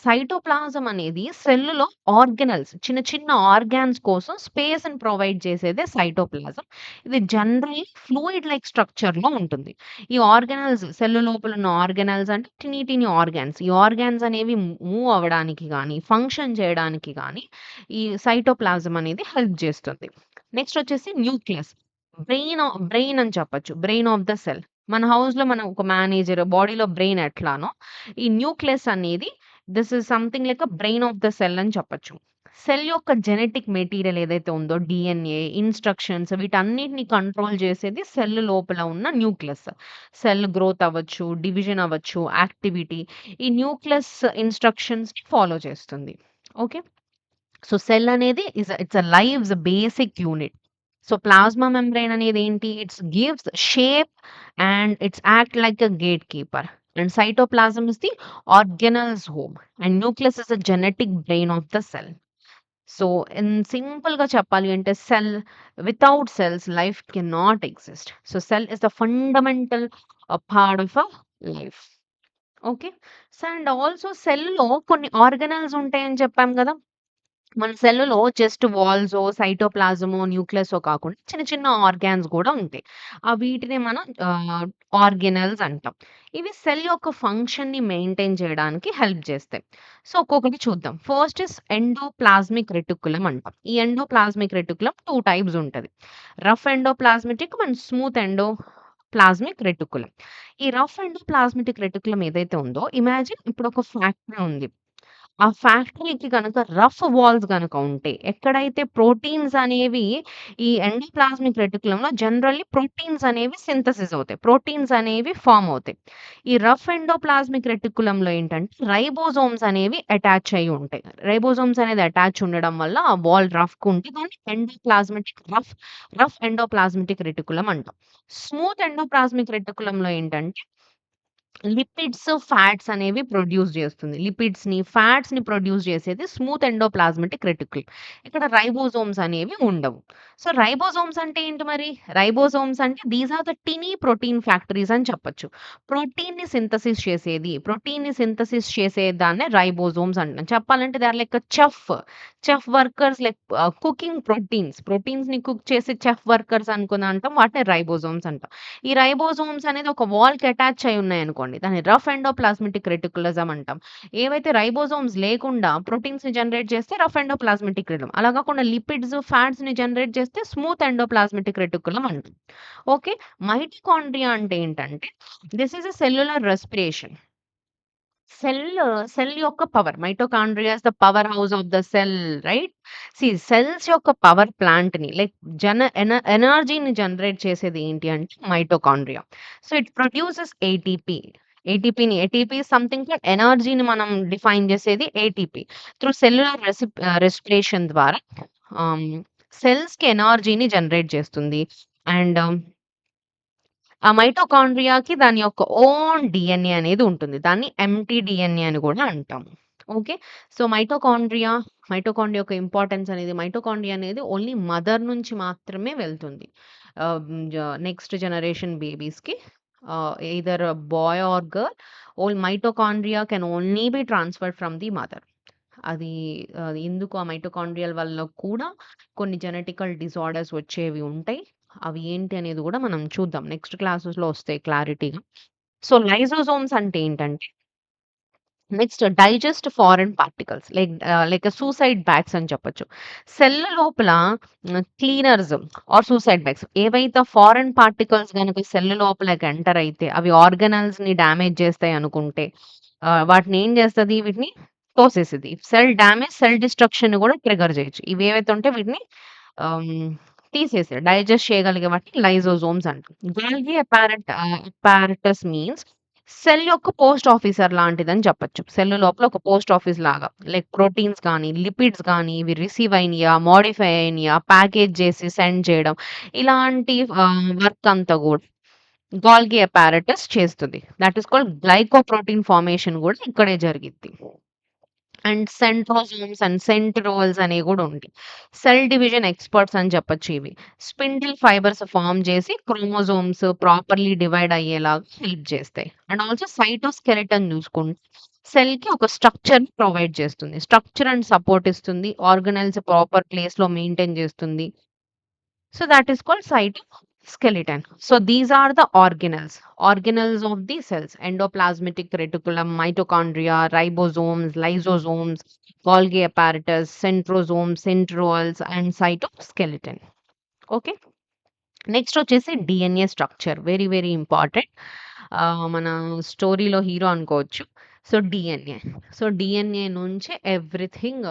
సైటోప్లాజం అనేది సెల్‌లో ఆర్గనెల్స్, చిన్న చిన్న ఆర్గాన్స్ కోసం స్పేస్‌ని ప్రొవైడ్ చేసేదే సైటోప్లాజం. ఇది జనరల్లీ ఫ్లూయిడ్ లైక్ స్ట్రక్చర్‌లో ఉంటుంది. ఈ ఆర్గానెల్స్, సెల్ లోపల ఉన్న ఆర్గానెల్స్ అంటే టినీ టినీ ఆర్గాన్స్. ఈ ఆర్గాన్స్ అనేవి మూవ్ అవ్వడానికి గాని, ఫంక్షన్ చేయడానికి గాని ఈ సైటోప్లాజం అనేది హెల్ప్ చేస్తుంది. నెక్స్ట్ వచ్చేసి న్యూక్లియస్. బ్రెయిన్ అని చెప్పొచ్చు. Brain of the cell. మన హౌస్‌లో మనం ఒక మేనేజర్, బాడీలో బ్రెయిన్ ఎట్లానో, ఈ న్యూక్లియస్ అనేది this is something like a brain of the cell అని చెప్పొచ్చు. సెల్ యొక్క జెనెటిక్ మెటీరియల్ ఏదైతే ఉందో, డీఎన్ఏ, ఇన్‌స్ట్రక్షన్స్ వీటన్నిటిని కంట్రోల్ చేసేది సెల్ లోపల ఉన్న న్యూక్లియస్. సెల్ గ్రోత్ అవ్వచ్చు, డివిజన్ అవ్వచ్చు, యాక్టివిటీ ఈ న్యూక్లియస్ ఇన్‌స్ట్రక్షన్స్‌ని ఫాలో చేస్తుంది. ఓకే. సో, సెల్ అనేది it's a lives basic unit. So, plasma membrane అనేది ఏంటి? It's gives shape and it's act like a gate keeper. And cytoplasm is the organelles home. And nucleus is the genetic brain of the cell. So, in సింపుల్‌గా చెప్పాలి అంటే without cells life cannot exist. So, cell is the fundamental part of life. Okay. So, and also సెల్‌లో కొన్ని organelles ఉంటాయని చెప్పాం గదా! మన సెల్లులో just వాల్సో, సైటోప్లాజమో, న్యూక్లియసో కాకుండా చిన్న చిన్న ఆర్గాన్స్ గూడా ఉంటాయి. వీటిని మనం ఆర్గానెల్స్ అంటాం. ఇవి సెల్ యొక్క ఫంక్షన్‌ని మెయింటైన్ చేయడానికి హెల్ప్ చేస్తాయి. సో, ఒక్కొక్కటి చూద్దాం. ఫస్ట్ ఇస్ ఎండోప్లాస్మిక్ రెటిక్యులమ్ అంటాం. ఈ ఎండోప్లాస్మిక్ రెటిక్యులమ్ 2 టైప్స్ ఉంటది. Rough endoplasmic and smooth endoplasmic reticulum. ఈ రఫ్ ఎండోప్లాస్మిటిక్ రెటిక్యులమ్ ఏదైతే ఉందో, ఇమాజిన్ ఇప్పుడు ఒక ఫ్యాక్టరీ ఉంది. ఆ ఫ్యాక్టరీకి గనక రఫ్ వాల్స్ గనక ఉంటే, ఎక్కడైతే ప్రోటీన్స్ అనేవి ఈ ఎండోప్లాస్మిక్ రెటిక్యులంలో జనరల్లీ ప్రోటీన్స్ అనేవి సింథసిస్ అవుతాయి. ప్రోటీన్స్ అనేవి ఫార్మ్ అవుతాయి. ఈ రఫ్ ఎండోప్లాస్మిక్ రెటిక్యులంలో ఏంటంటే రైబోజోమ్స్ అనేవి అటాచ్ అయ్యి ఉంటాయి. రైబోజోమ్స్ అనేది అటాచ్ ఉండడం వల్ల ఆ వాల్ రఫ్‌గా ఉంటే దాన్ని రఫ్ ఎండోప్లాస్మిక్ రెటిక్యులం అంటాం. స్మూత్ ఎండోప్లాస్మిక్ రెటిక్యులంలో ఏంటంటే లిపిడ్స్, ఫ్యాట్స్ అనేవి ప్రొడ్యూస్ జేస్తుంది. ఫ్యాట్స్‌ని ప్రొడ్యూస్ జేసేది స్మూత్ ఎండోప్లాస్మిటిక్ రెటిక్యులమ్. ఇక్కడ రైబోజోమ్స్ అనేవి ఉండవు. సో, రైబోజోమ్స్ అంటే ఏంటి మరి? రైబోజోమ్స్ అంటే these are the tiny protein factories అని చెప్పొచ్చు. ప్రోటీన్‌ని సింథసిస్ చేసే దాన్నే రైబోజోమ్స్ అంటాం. చెప్పాలంటే they are like chef workers like cooking ప్రోటీన్స్‌ని కుక్ చేసే చెఫ్ వర్కర్స్ అనుకుని అంటాం. వాటిని రైబోజోమ్స్ అంటాం. ఈ రైబోజోమ్స్ అనేది ఒక వాల్‌కి అటాచ్ అయ్యి ఉన్నాయనుకోండి. దాన్ని రఫ్ ఎండోప్లాస్మిటిక్ రెటిక్యులమ్ అంటాం. ఏవైతే రైబోజోమ్స్ లేకుండా ప్రోటీన్స్‌ని జనరేట్ చేస్తే రఫ్ ఎండోప్లాస్మిటిక్ రెటిక్యులమ్. అలా కాకుండా లిపిడ్స్, ఫ్యాట్స్‌ని జనరేట్ చేస్తే స్మూత్ ఎండోప్లాస్మిటిక్ రెటిక్యులమ్ అంటాం. ఓకే. మైటోకాండ్రియా అంటే ఏంటంటే this is a cellular respiration. Cell cell యొక్క power. Mitochondria is the power house of the cell, right? Cells యొక్క పవర్ ప్లాంట్‌ని లైక్ ఎనర్జీని జనరేట్ చేసేది ఏంటి అంటే mitochondria. So, it produces ATP. ATP is something called ఎనర్జీని మనం డిఫైన్ చేసేది ఏటీపీ. త్రూ సెల్యులర్ రెస్పిరేషన్ ద్వారా ఆహ్, సెల్స్‌కి ఎనర్జీని జనరేట్ చేస్తుంది. అండ్ ఆ మైటోకాండ్రియాకి దాని యొక్క ఓన్ డీఎన్ఏ అనేది ఉంటుంది. దాన్ని ఎంప్టీ డీఎన్ఏ అని గూడా అంటాం. ఓకే. సో, మైటోకాండ్రియా యొక్క ఇంపార్టెన్స్ అనేది మైటోకాండ్రియా అనేది ఓన్లీ మదర్ నుంచి మాత్రమే వెళ్తుంది. Ah, hmm. నెక్స్ట్ జనరేషన్ బేబీస్‌కి either boy or girl mitochondria can only be transferred from the mother. అది ఎందుకు ఆ మైటోకాండ్రియల్ వల్ల కూడా కొన్ని జెనెటికల్ డిసార్డర్స్ వచ్చేవి ఉంటాయి. అవి ఏంటి అనేది గూడా మనం చూద్దాం. నెక్స్ట్ క్లాసెస్‌లో వస్తాయి క్లారిటీగా. సో, లైసోజోమ్స్ అంటే ఏంటంటే next digest foreign particles like suicide bags అని చెప్పొచ్చు. సెల్ లోపల క్లీనర్స్ ఆర్ సూసైడ్ బ్యాగ్స్ ఏవైతే ఫారెన్ పార్టికల్స్ గనుక సెల్ లోపలకి ఎంటర్ అయితే అవి ఆర్గానెల్స్‌ని డ్యామేజ్ చేస్తాయి అనుకుంటే వాటిని ఏం చేస్తది? వీటిని తోసేసిద్ది. సెల్ డిస్ట్రక్షన్ గూడా ట్రిగ్గర్ చేయొచ్చు. ఇవేవైతే ఉంటే వీటిని ఆహ్, తీసేసారు. డైజెస్ట్ చేయగలిగే వాటిని లైసోజోమ్స్ అంటాం. గోల్గి అపారటస్ మీన్స్ సెల్ యొక్క పోస్ట్ ఆఫీసర్ లాంటిదని చెప్పొచ్చు. సెల్ లోపల ఒక పోస్ట్ ఆఫీస్ లాగా. లైక్ ప్రోటీన్స్ గానీ, లిపిడ్స్ గానీ ఇవి రిసీవ్ అయినయా, మోడిఫై అయినయా, ప్యాకేజ్ చేసి సెండ్ చేయడం ఇలాంటి వర్క్ అంతా గూడా గోల్గి అపారటస్ చేస్తది. That is called glycoprotein formation గూడా ఇక్కడే జరిగిద్ది. అండ్ సెంట్రోజోమ్స్ అండ్ సెంట్రోల్స్ అనేవి గూడా ఉంటాయి. సెల్ డివిజన్ ఎక్స్‌పర్ట్స్ అని చెప్పొచ్చు ఇవి. స్పిండిల్ ఫైబర్స్ ఫార్మ్ చేసి క్రోమోజోమ్స్ ప్రాపర్‌లీ డివైడ్ అయ్యేలాగా హెల్ప్ చేస్తాయి. అండ్ ఆల్సో సైటోస్కెలిటన్ చూసుకుంటే సెల్‌కి ఒక స్ట్రక్చర్‌ని ప్రొవైడ్ చేస్తుంది. స్ట్రక్చర్ అండ్ సపోర్ట్ ఇస్తుంది. ఆర్గనెల్స్ ప్రాపర్ ప్లేస్‌లో మెయింటైన్ చేస్తుంది. So that is called cytoskeleton. So these are the organelles of the cells: endoplasmic reticulum, mitochondria, ribosomes, lysosomes, Golgi apparatus, centrosomes, centrioles, and cytoskeleton. Okay. Next వచ్చేసి DNA structure. Very, very important. మన స్టోరీలో hero అనుకోవచ్చు. So, DNA. So, DNA నుంచే everything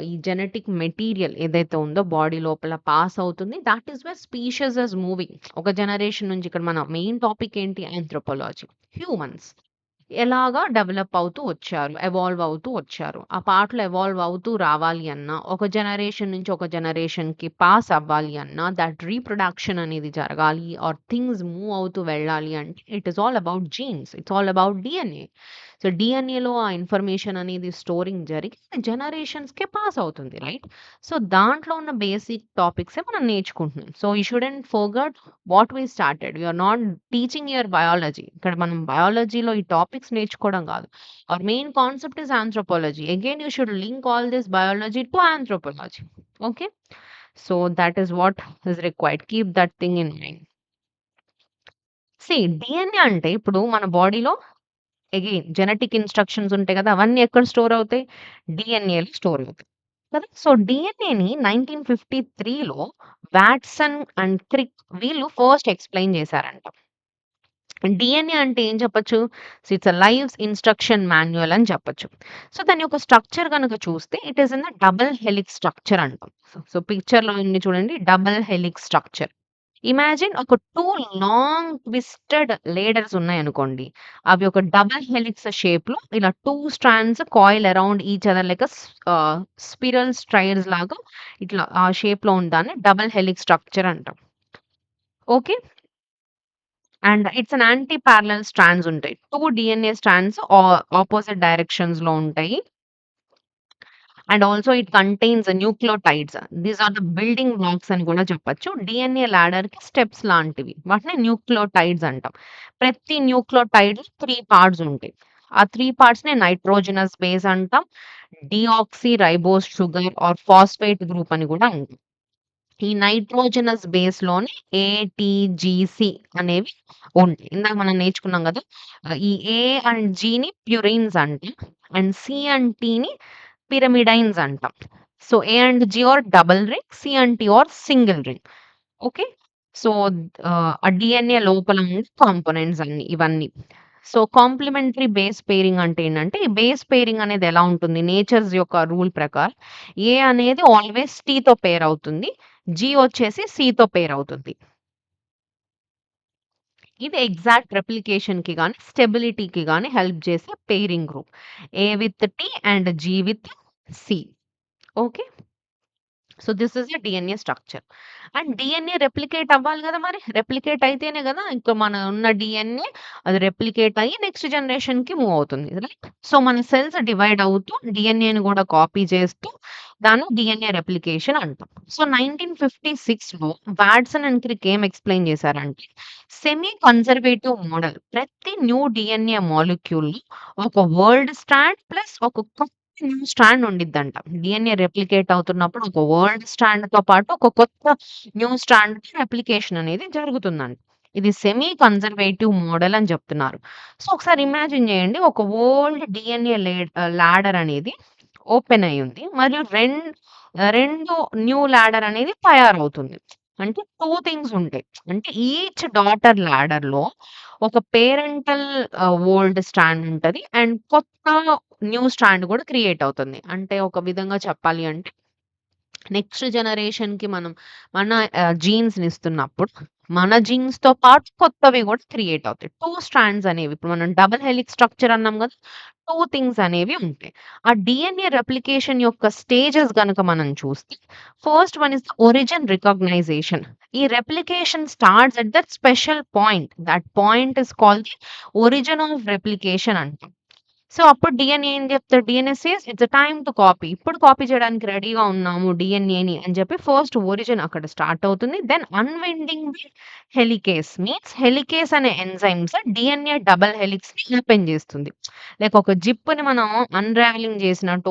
ఈ genetic material ఏదైతే ఉందో body లోపల pass అవుతుంది. That is where species is moving. ఒక జనరేషన్ నుంచి ఇక్కడ మన మెయిన్ టాపిక్ ఏంటి? ఆంథ్రోపాలజీ. హ్యూమన్స్ ఎలాగా డెవలప్ అవుతూ వచ్చారు, ఎవాల్వ్ అవుతూ వచ్చారు. ఆ పాటలో ఎవాల్వ్ అవుతూ రావాలి అన్నా, ఒక జనరేషన్ నుంచి ఒక జనరేషన్‌కి పాస్ అవ్వాలి అన్నా, దట్ రీప్రొడక్షన్ అనేది జరగాలి ఆర్ థింగ్స్ మూవ్ అవుతూ వెళ్ళాలి అంటే it is all about genes. It's all about DNA. So, డీఎన్ఏలో ఆ ఇన్ఫర్మేషన్ అనేది స్టోరింగ్ జరిగి జనరేషన్స్‌కే పాస్ అవుతుంది. రైట్? సో, దాంట్లో ఉన్న బేసిక్ టాపిక్సే మనం నేర్చుకుంటున్నాం. So, you shouldn't forget what we started. We are not teaching your biology. ఇక్కడ మనం బయాలజీలో ఈ టాపిక్స్ నేర్చుకోవడం కాదు. Our main concept is anthropology. Again you should link all this biology to anthropology. Okay. So, that is what is required. Keep that thing in mind. See DNA అంటే ఇప్పుడు మన బాడీలో అగైన్ జెనెటిక్ ఇన్‌స్ట్రక్షన్స్ ఉంటాయి కదా! అవన్నీ ఎక్కడ store అవుతాయి? డీఎన్ఏలో store అవుతాయి. కదా! సో, డీఎన్ఏని 1953లో వాట్సన్ అండ్ క్రిక్ వీళ్ళు ఫస్ట్ ఎక్స్‌ప్లెయిన్ చేశారంట. డీఎన్ఏ అంటే ఏం చెప్పొచ్చు? So, it's a lives instruction Manuel అని చెప్పొచ్చు. సో, దాని యొక్క స్ట్రక్చర్ గనక చూస్తే it is in the double helix structure అంటాం. సో, పిక్చర్‌లో ఉంది చూడండి, డబుల్ హెలిక్స్ స్ట్రక్చర్. ఇమాజిన్ ఒక 2 లాంగ్ ట్విస్టెడ్ లేడర్స్ ఉన్నాయనుకోండి. అవి ఒక డబుల్ హెలిక్స్ షేప్‌లో ఇలా 2 strands coil around each other like spiral stairs లాగా ఇట్లా ఆ షేప్‌లో ఉన్న దాన్ని డబుల్ హెలిక్స్ స్ట్రక్చర్ అంటాం. Okay. And it's an antiparallel strands ఉంటాయి. 2 డీఎన్ఏ స్ట్రాండ్స్ ఆపోజిట్ డైరెక్షన్స్‌లో ఉంటాయి. And also it contains nucleotides. These are the building blocks అని కూడా చెప్పొచ్చు. డీఎన్ఏ లాడర్‌కి స్టెప్స్ లాంటివి. వాటిని న్యూక్లియోటైడ్స్ అంటాం. ప్రతి న్యూక్లియోటైడ్‌లో 3 పార్ట్స్ ఉంటాయి. ఆ 3 పార్ట్స్‌ని నైట్రోజనస్ బేస్ అంటాం. Deoxyribose sugar or phosphate group అని కూడా అంటాం. ఈ నైట్రోజనస్ బేస్‌లోనే ఏటీజీసీ అనేవి ఉంటాయి. ఇందాక మనం నేర్చుకున్నాం గదా! ఈ ఏ అండ్ జీని ప్యూరిన్స్ అంటాం. అండ్ సి అండ్ టీని పిరమిడైన్స్ అంటాం. So, A and G are double ring, C and T are single ring. Okay. So, ఆ డీఎన్ఏ లోపల ఉండే కాంపోనెంట్స్ అన్నీ ఇవన్నీ. సో, కాంప్లిమెంటరీ బేస్ పెయిరింగ్ అంటే ఏంటంటే, ఈ బేస్ పెయిరింగ్ అనేది ఎలా ఉంటుంది? నేచర్స్ యొక్క రూల్ ప్రకారం ఏ అనేది ఆల్‌వేస్ టీతో పెయిర్ అవుతుంది. జీ వచ్చేసి సితో పెయిర్ అవుతుంది. ఇది ఎగ్జాక్ట్ రెప్లికేషన్‌కి గాని, స్టెబిలిటీకి గాని హెల్ప్ చేసే pairing group. A with T and G with C. Okay. So, this is a DNA structure. And DNA replicate అవ్వాలి గదా! మరి. రెప్లికేట్ అయితేనే గదా! ఇంక మన ఉన్న డీఎన్ఏ అది రెప్లికేట్ అయ్యి నెక్స్ట్ జనరేషన్‌కి మూవ్ అవుతుంది. రైట్? సో, మన సెల్స్ డివైడ్ అవుతూ డీఎన్ఏని గూడా కాపీ చేస్తూ దాన్ని డీఎన్ఏ రెప్లికేషన్ అంటాం. సో, 1956లో వాట్సన్ అండ్ క్రిక్ ఏం ఎక్స్‌ప్లెయిన్ చేశారంటే, సెమీ కన్జర్వేటివ్ మోడల్. ప్రతి న్యూ డీఎన్ఏ మాలిక్యూల్‌లో ఒక వర్డ్ స్ట్రాండ్ ప్లస్ ఒక న్యూ స్ట్రాండ్ ఉండిద్దంట. డీఎన్ఏ రెప్లికేట్ అవుతున్నప్పుడు ఒక ఓల్డ్ స్ట్రాండ్‌తో పాటు ఒక కొత్త న్యూ స్ట్రాండ్‌కి రెప్లికేషన్ అనేది జరుగుతుందంట. ఇది సెమీ కన్జర్వేటివ్ మోడల్ అని చెప్తున్నారు. సో, ఒకసారి ఇమాజిన్ చేయండి. ఒక ఓల్డ్ డీఎన్ఏ లాడర్ అనేది ఓపెన్ అయ్యుంది. మరియు 2 న్యూ లాడర్ అనేది తయారవుతుంది. అంటే 2 థింగ్స్ ఉంటాయి. అంటే ఈచ్ డాటర్ లాడర్‌లో ఒక పేరెంటల్ ఓల్డ్ స్ట్రాండ్ ఉంటది. అండ్ కొత్త న్యూ స్ట్రాండ్ కూడా క్రియేట్ అవుతుంది. అంటే ఒక విధంగా చెప్పాలి అంటే నెక్స్ట్ జనరేషన్‌కి మనం మన జీన్స్‌ని ఇస్తున్నప్పుడు, మన జీన్స్‌తో పాటు కొత్తవి గూడా క్రియేట్ అవుతాయి. 2 స్ట్రాండ్స్ అనేవి ఇప్పుడు మనం డబుల్ హెలిక్స్ స్ట్రక్చర్ అన్నాం గదా! 2 థింగ్స్ అనేవి ఉంటాయి. ఆ డీఎన్ఏ రెప్లికేషన్ యొక్క స్టేజెస్ గనక మనం చూస్తే, first one is the origin recognition. ఈ replication starts at that special point. That point is called the origin of replication అంటాం. సో, అప్పుడు డీఎన్ఏ ఏం చెప్తది? DNA says it's time to copy. ఇప్పుడు కాపీ చేయడానికి రెడీగా ఉన్నాము డీఎన్ఏని అని చెప్పి ఫస్ట్ ఒరిజిన్ అక్కడ స్టార్ట్ అవుతుంది. Then unwinding the helicase means helicase అనే ఎంజైమ్స్ డీఎన్ఏ డబుల్ హెలిక్స్‌ని ఓపెన్ చేస్తుంది. లైక్ ఒక జిప్‌ని మనం అన్‌రావెలింగ్ చేసినట్టు,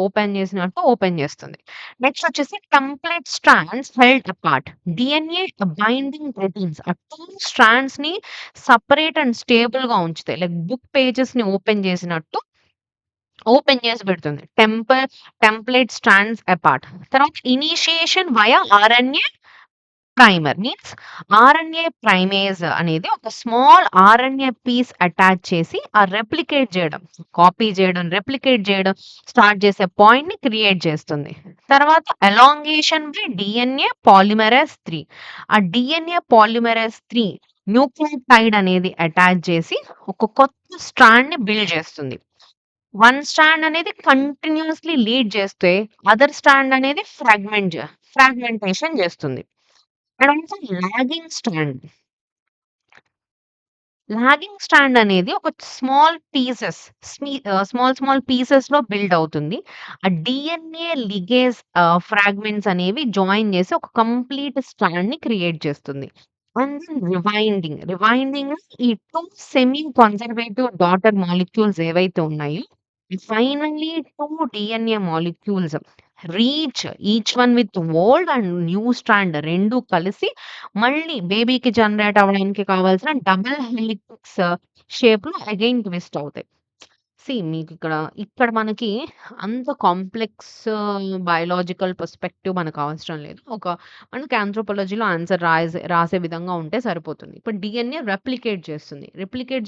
ఓపెన్ చేస్తుంది. నెక్స్ట్ వచ్చేసి template strands held apart. DNA binding proteins ఆ 2 స్ట్రాండ్స్‌ని సెపరేట్ అండ్ స్టేబుల్‌గా ఉంచుతాయి. లైక్ బుక్ పేజెస్‌ని ఓపెన్ చేసినట్టు ఓపెన్ చేసి పెడుతుంది. Template strands apart. తర్వాత initiation via RNA primer means RNA primase అనేది ఒక స్మాల్ ఆర్ఎన్ఏ పీస్ అటాచ్ చేసి కాపీ చేయడం, రెప్లికేట్ చేయడం స్టార్ట్ చేసే పాయింట్‌ని క్రియేట్ చేస్తుంది. తర్వాత ఎలాంగేషన్ బై డీఎన్ఏ పాలిమరేస్ 3. ఆ డీఎన్ఏ పాలిమరేస్ 3 న్యూక్లియోటైడ్ అనేది అటాచ్ చేసి ఒక కొత్త స్ట్రాండ్‌ని బిల్డ్ చేస్తుంది. వన్ స్ట్రాండ్ అనేది కంటిన్యూయస్‌లీ లీడ్ చేస్తే, అదర్ స్ట్రాండ్ అనేది ఫ్రాగ్మెంటేషన్ చేస్తుంది. And also logging strand. Logging strand అనేది ఒక స్మాల్ పీసెస్‌లో బిల్డ్ అవుతుంది. ఆ డీఎన్ఏ లిగేస్ ఫ్రాగ్మెంట్స్ అనేవి జాయిన్ చేసి ఒక కంప్లీట్ స్ట్రాండ్‌ని క్రియేట్ చేస్తుంది. అండ్ దెన్ రివైండింగ్‌లో ఈ 2 సెమీ కన్జర్వేటివ్ డాటర్ మాలిక్యూల్స్ ఏవైతే ఉన్నాయో, finally 2 DNA molecules reach each one with old and new strand 2 కలిసి మళ్ళీ బేబీకి జనరేట్ అవ్వడానికి కావాల్సిన డబుల్ హెలిక్స్ షేప్‌లో అగైన్ ట్విస్ట్ అవుతాయి. మీకిక్కడ ఇక్కడ మనకి అంత కాంప్లెక్స్ బయోలాజికల్ పర్స్పెక్టివ్ మనకవసరం లేదు. మనకి ఆంథ్రోపాలజీలో ఆన్సర్ రాసే విధంగా ఉంటే సరిపోతుంది. ఇప్పుడు డీఎన్ఏ రెప్లికేట్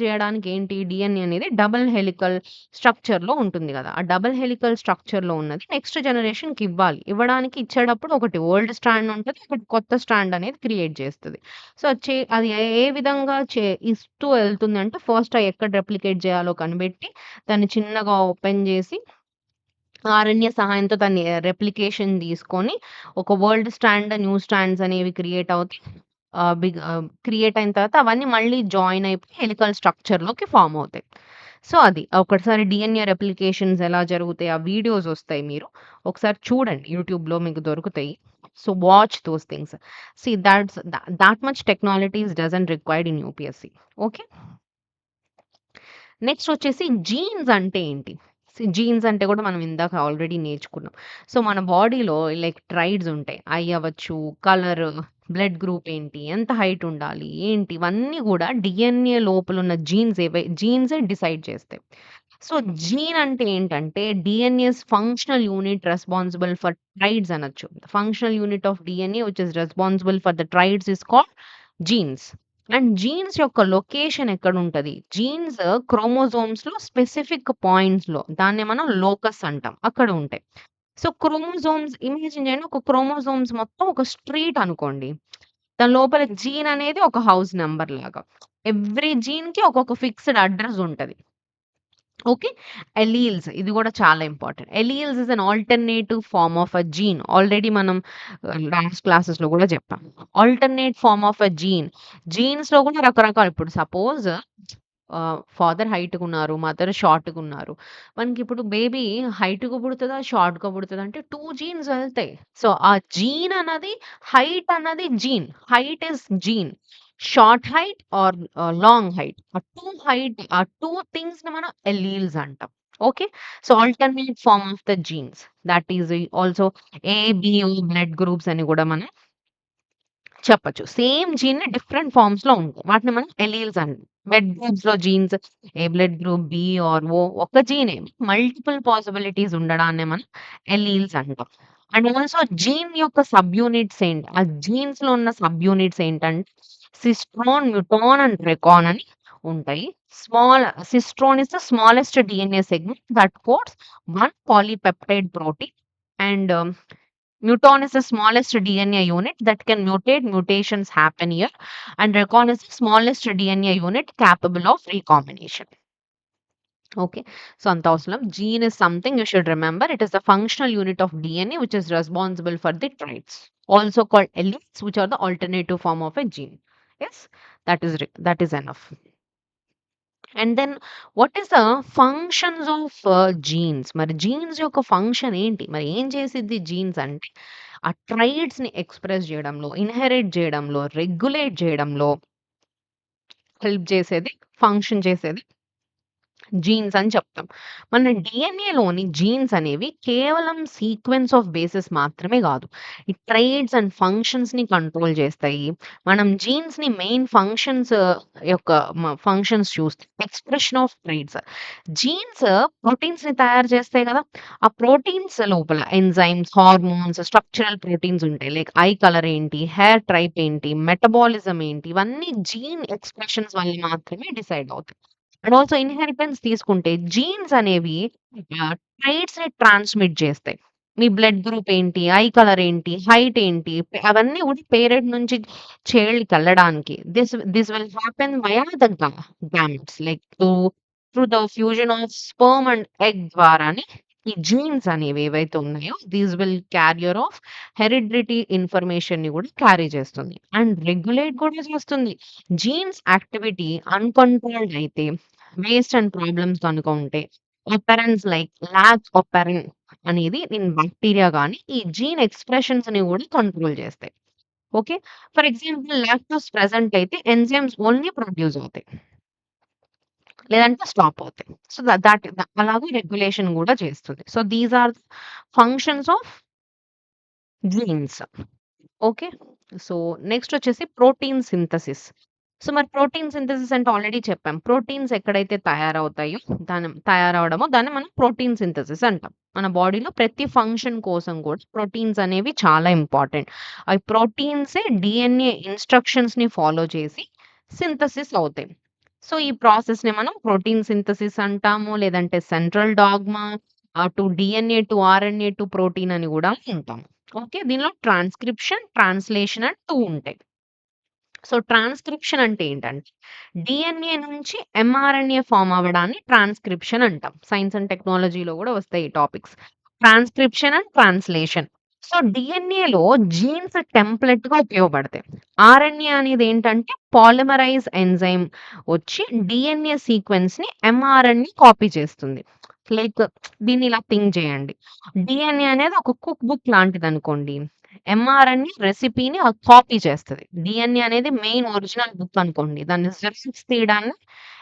చేయడానికి ఏంటి? డీఎన్ఏ అనేది డబుల్ హెలికల్ స్ట్రక్చర్‌లో ఉంటుంది గదా! ఆ డబుల్ హెలికల్ స్ట్రక్చర్‌లో ఉన్నది నెక్స్ట్ జనరేషన్‌కి ఇవ్వాలి. ఇచ్చేటప్పుడు ఒకటి ఓల్డ్ స్ట్రాండ్ ఉంటది. ఒకటి కొత్త స్ట్రాండ్ అనేది క్రియేట్ చేస్తది. సో, అది ఏ ఏ విధంగా ఇస్తూ వెళ్తుందంటే ఫస్ట్ ఎక్కడ రెప్లికేట్ చేయాలో కనిపెట్టి దాన్ని చిన్నగా ఓపెన్ జేసి, ఆర్ఎన్ఏ సహాయంతో దాన్ని రెప్లికేషన్ తీసుకొని, ఒక ఓల్డ్ స్ట్రాండ్, న్యూ స్ట్రాండ్స్ అనేవి క్రియేట్ అయిన తర్వాత అవన్నీ మళ్ళీ జాయిన్ అయిపోయి హెలికల్ స్ట్రక్చర్‌లోకి ఫార్మ్ అవుతాయి. సో, అది. ఒకసారి డీఎన్ఏ రెప్లికేషన్స్ ఎలా జరుగుతాయి, ఆ వీడియోస్ ఒస్తాయి ఒకసారి చూడండి. యూట్యూబ్‌లో మీకు దొరుకుతాయి. So, watch those things. See that much technologies doesn't required in UPSC. Okay. Next వచ్చేసి జీన్స్ అంటే ఏంటి? జీన్స్ అంటే కూడా మనం ఇందాక ఆల్రెడీ నేర్చుకున్నాం. సో, మన బాడీలో లైక్ ట్రైడ్స్ ఉంటాయి. ఐ అవ్వచ్చు, కలర్, బ్లడ్ గ్రూప్ ఏంటి, ఎంత హైట్ ఉండాలి, ఏంటి ఇవన్నీ గూడా డీఎన్ఏ లోపలున్న జీన్సే డిసైడ్ చేస్తాయి. సో, జీన్ అంటే ఏంటంటే DNA's functional unit responsible for traits అనొచ్చు. Functional unit of DNA which is responsible for the traits is called genes. And genes యొక్క లొకేషన్ ఎక్కడుంటది? జీన్స్ క్రోమోజోమ్స్‌లో స్పెసిఫిక్ పాయింట్స్‌లో దాన్నే మనం లోకస్ అంటాం. అక్కడ ఉంటాయి. సో, క్రోమోజోమ్స్ ఇమాజిన్ చేయండి. ఒక క్రోమోజోమ్స్ మొత్తం ఒక స్ట్రీట్ అనుకోండి. దాని లోపల జీన్ అనేది ఒక హౌస్ నంబర్ లాగా. ఎవ్రి జీన్‌కి ఒక్కొక్క ఫిక్స్‌డ్ అడ్రెస్ ఉంటది. ఓకే. ఇది గూడా చాలా important. Alleles is an alternative form of a gene. Already మనం లాస్ట్ క్లాసెస్‌లో గూడా చెప్పాం. Alternate form of a gene. జీన్స్‌లో గూడా రకరకాలు ఇప్పుడు సపోజ్ ఫాదర్ హైట్‌గున్నారు, మదర్ షార్ట్‌గున్నారు. మనకిప్పుడు బేబీ హైట్‌గా పుడతదా? షార్ట్‌గా పుడతదా? అంటే 2 జీన్స్ వెళ్తాయి. సో, ఆ జీన్ అన్నది హైట్ అన్నది gene. Height is gene. Short height or long height. ఆ 2 థింగ్స్‌ని మనం ఎలీల్స్ అంటాం. Okay. So, alternate form of the genes. That is also A, B, O blood groups అని గూడా మనం చెప్పొచ్చు. సేమ్ జీన్‌ని డిఫరెంట్ ఫార్మ్స్‌లో ఉంటాయి. వాటిని మనం ఎలీల్స్ అంటాం. బ్లడ్ గ్రూప్స్‌లో genes A blood group, B or O ఒక జీనే మల్టిపుల్ పాసిబిలిటీస్ ఉండడాన్నే మనం ఎలీల్స్ అంటాం. అండ్ ఆల్సో జీన్ యొక్క సబ్ యూనిట్స్ ఏంటి? ఆ జీన్స్‌లో ఉన్న సబ్ యూనిట్స్ ఏంటంటే సిస్ట్రోన్, మ్యూటాన్ అండ్ రెకాన్ అని ఉంటాయి. Cistron is the smallest DNA segment that codes 1 polypeptide protein and Muton is the smallest DNA unit that can mutate. Mutations happen here. And recon is the smallest DNA unit capable of recombination. Okay, so Antausalam, gene is something you should remember. It is the functional unit of DNA which is responsible for the traits, also called alleles, which are the alternative form of a gene. Yes, that is enough. And then what is the functions of genes? మరి jeans యొక్క function ఏంటి? మరి ఏం చేసిద్ది jeans అంటే ఆ ట్రైట్స్ ని express చేయడంలో, ఇన్హెరిట్ చేయడంలో, రెగ్యులేట్ చేయడంలో హెల్ప్ చేసేది, ఫంక్షన్ చేసేది జీన్స్ అని చెప్తాం. మన డీఎన్ఏలోని జీన్స్ అనేవి కేవలం సీక్వెన్స్ ఆఫ్ బేసెస్ మాత్రమే కాదు. ఈ ట్రైట్స్ అండ్ ఫంక్షన్స్‌ని కంట్రోల్ చేస్తాయి. మనం జీన్స్‌ని మెయిన్ ఫంక్షన్స్ యొక్క ఫంక్షన్స్ చూస్తే ఎక్స్‌ప్రెషన్ ఆఫ్ ట్రైట్స్. జీన్స్ ప్రోటీన్స్‌ని తయారు చేస్తాయి కదా! ఆ ప్రోటీన్స్ లోపల ఎంజైమ్స్, హార్మోన్స్, స్ట్రక్చరల్ ప్రోటీన్స్ ఉంటాయి. లైక్ ఐ కలర్ ఏంటి, హెయిర్ టైప్ ఏంటి, మెటబాలిజం ఏంటి, ఇవన్నీ జీన్ ఎక్స్‌ప్రెషన్స్ వల్ల మాత్రమే డిసైడ్ అవుతాయి. అండ్ ఆల్సో ఇన్‌హెరిటెన్స్ తీసుకుంటే జీన్స్ అనేవి ట్రైట్స్‌ని ట్రాన్స్‌మిట్ చేస్తాయి. మీ బ్లడ్ గ్రూప్ ఏంటి? ఐ కలర్ ఏంటి? హైట్ ఏంటి? అవన్నీ కూడా పేరెంట్ నుంచి చైల్డ్‌కెళ్ళడానికి this will happen via the గామెట్స్ like through the fusion of sperm and egg ద్వారానే ఈ జీన్స్ అనేవి ఏవైతే ఉన్నాయో these will carrier of hereditary ఇన్ఫర్మేషన్‌ని కూడా క్యారీ చేస్తుంది. అండ్ రెగ్యులేట్ కూడా చేస్తుంది. జీన్స్ యాక్టివిటీ అన్‌కంట్రోల్డ్ అయితే వేస్ట్ అండ్ ప్రాబ్లమ్స్ గనుక ఉంటే ఒపెరెన్స్ లైక్ లాక్ ఒపెరిన్ అనేది ఇన్ బాక్టీరియా గాని ఈ జీన్ ఎక్స్‌ప్రెషన్స్‌ని కూడా కంట్రోల్ చేస్తాయి. Okay. For example lactose present అయితే ఎంజైమ్స్ ఓన్లీ ప్రొడ్యూస్ అవుతాయి. లేదంటే స్టాప్ అవుతాయి. సో, అలాగే రెగ్యులేషన్ కూడా చేస్తుంది. So, these are functions of genes. Okay. So, next వచ్చేసి ప్రోటీన్ సింథసిస్. సో, మరి ప్రోటీన్ సింథసిస్ అంటే ఆల్రెడీ చెప్పాం. ప్రోటీన్స్ ఎక్కడైతే తయారవుతాయో దాన్ని మనం ప్రోటీన్ సింథసిస్ అంటాం. మన బాడీలో ప్రతి ఫంక్షన్ కోసం కూడా ప్రోటీన్స్ అనేవి చాలా ఇంపార్టెంట్. అవి ప్రోటీన్సే డీఎన్ఏ ఇన్‌స్ట్రక్షన్స్‌ని ఫాలో చేసి సింథసిస్ అవుతాయి. సో, ఈ ప్రాసెస్‌ని మనం ప్రోటీన్ సింథసిస్ అంటాము. లేదంటే central dogma to DNA to RNA to protein అని కూడా అంటాం. ఓకే. దీనిలో ట్రాన్స్‌క్రిప్షన్, ట్రాన్స్‌లేషన్ అని 2 ఉంటాయి. సో, ట్రాన్స్‌క్రిప్షన్ అంటే ఏంటంటే, డీఎన్ఏ నుంచి ఎంఆర్ఎన్ఏ ఫార్మ్ అవ్వడాన్ని ట్రాన్స్‌క్రిప్షన్ అంటాం. సైన్స్ అండ్ టెక్నాలజీలో గూడా వస్తాయి ఈ topics. Transcription and translation. So, డీఎన్ఏలో జీన్స్ టెంప్లెట్‌గా ఉపయోగపడతాయి. ఆర్ఎన్ఏ అనేది ఏంటంటే, పాలిమరైజ్ ఎంజైమ్ వచ్చి డీఎన్ఏ సీక్వెన్స్‌ని ఎంఆర్ఎన్‌ని కాపీ చేస్తుంది. లైక్ దీన్ని ఇలా థింక్ చేయండి. డీఎన్ఏ అనేది ఒక కుక్ బుక్ లాంటిదనుకోండి. ఎంఆర్ఎన్ఏ రెసిపీని కాపీ చేస్తది. డీఎన్ఏ అనేది మెయిన్ ఒరిజినల్ బుక్ అనుకోండి. దాన్ని జిరాక్స్ తీయడాన్ని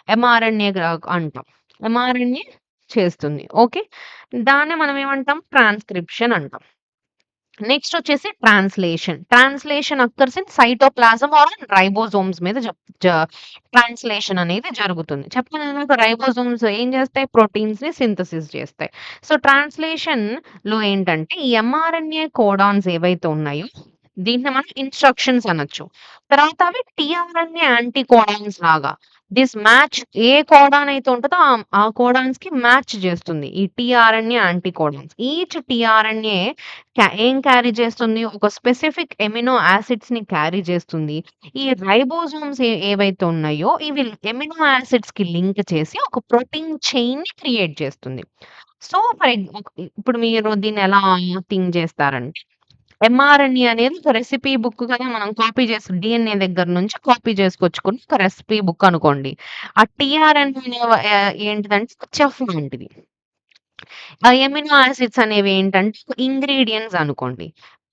ఎంఆర్ఎన్ఏ అంటాం. ఎంఆర్ఎన్ఏ చేస్తుంది. ఓకే. దాన్ని మనం ఏమంటాం? ట్రాన్స్‌క్రిప్షన్ అంటాం. నెక్స్ట్ వచ్చేసి translation. Translation occurs in cytoplasm or ribosomes మీద ట్రాన్స్‌లేషన్ అనేది జరుగుతుంది. చెప్పాను కదా! రైబోసోమ్స్ ఏం చేస్తాయి? ప్రోటీన్స్‌ని సింథసిస్ చేస్తాయి. సో, ట్రాన్స్‌లేషన్‌లో ఏంటంటే ఈ ఎంఆర్ఎన్ఏ కోడాన్స్ ఏవైతే ఉన్నాయో దీన్ని మనం ఇన్‌స్ట్రక్షన్స్ అనొచ్చు. తర్వాత అవి టీఆర్ఎన్ఏ యాంటీ కోడాన్స్ లాగా మ్యాచ్ ఏ కోడాన్ అయితే ఉంటదో ఆ కోడాన్స్‌కి మ్యాచ్ చేస్తుంది. ఈ tRNA anti codons. Each tRNA ఏం క్యారీ చేస్తుంది? ఒక స్పెసిఫిక్ ఎమినో యాసిడ్స్‌ని క్యారీ చేస్తుంది. ఈ రైబోసోమ్స్ ఏవైతే ఉన్నాయో ఇవి ఎమినో యాసిడ్స్‌కి లింక్ చేసి ఒక ప్రోటీన్ చైన్‌ని క్రియేట్ చేస్తుంది. సో, ఇప్పుడు మీరు దీన్ని ఎలా థింక్ చేస్తారంటే ఎంఆర్ఎన్ఏ అనేది ఒక రెసిపీ బుక్ కదా! మనం కాపీ చేసి డీఎన్ఏ దగ్గర నుంచి కాపీ చేసుకొచ్చుకుని ఒక రెసిపీ బుక్ అనుకోండి. ఆ టీఆర్ఎన్ఏ ఏంటిదంటే చెఫ్ లాంటిది. ఆ ఎమినో యాసిడ్స్ అనేవి ఏంటంటే ఇంగ్రీడియెంట్స్ అనుకోండి.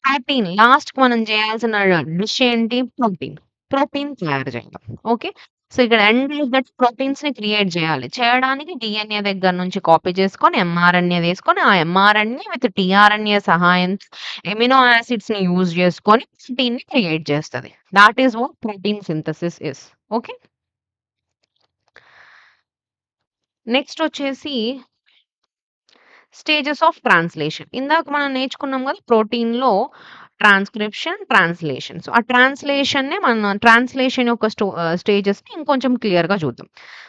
ప్రోటీన్ లాస్ట్‌కి మనం చేయాల్సిన డిష్ ఏంటి? ప్రోటీన్. ప్రోటీన్ తయారు చేయడం. ఓకే. సో, ఇక్కడ ఎండ్ ఆఫ్ దట్ ప్రోటీన్స్‌ని క్రియేట్ చేయాలి. చేయడానికి డీఎన్ఏ దగ్గర నుంచి కాపీ చేసుకొని ఎంఆర్ఎన్ఏ తీసుకొని ఆ ఎంఆర్ఎన్ఏ విత్ టీఆర్ఎన్ఏ సహాయంతో ఎమినో యాసిడ్స్‌ని యూజ్ చేసుకొని ప్రోటీన్‌ని క్రియేట్ చేస్తది. Thought is what protein synthesis is. Okay. Next వచ్చేసి స్టేజెస్ ఆఫ్ ట్రాన్స్‌లేషన్. ఇందాక మనం నేర్చుకున్నాం గదా! ప్రోటీన్‌లో ట్రాన్స్‌క్రిప్షన్, ట్రాన్స్‌లేషన్. సో, ఆ ట్రాన్స్‌లేషన్ యొక్క స్టేజెస్‌ని ఇంకొంచెం క్లియర్‌గా చూద్దాం.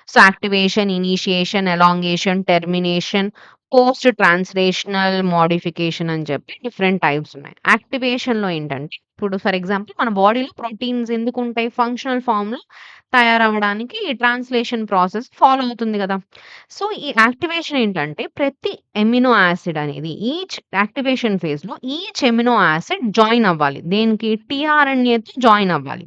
So, activation, initiation, elongation, termination, post translational modification అని చెప్పి డిఫరెంట్ టైప్స్ ఉన్నాయి. యాక్టివేషన్‌లో ఏంటంటే, ఇప్పుడు ఫర్ ఎగ్జాంపుల్ మన బాడీలో ప్రోటీన్స్ ఎందుకుంటాయి? ఫంక్షనల్ ఫార్మ్‌లో తయారవ్వడానికి ఈ ట్రాన్స్లేషన్ ప్రాసెస్ ఫాలో అవుతుంది గదా! సో, ఈ యాక్టివేషన్ ఏంటంటే, ప్రతి ఎమినో యాసిడ్ అనేది ఈచ్ యాక్టివేషన్ ఫేజ్‌లో ఈచ్ ఎమినో యాసిడ్ జాయిన్ అవ్వాలి. దేనికి? టీఆర్ఎన్ఏతో జాయిన్ అవ్వాలి.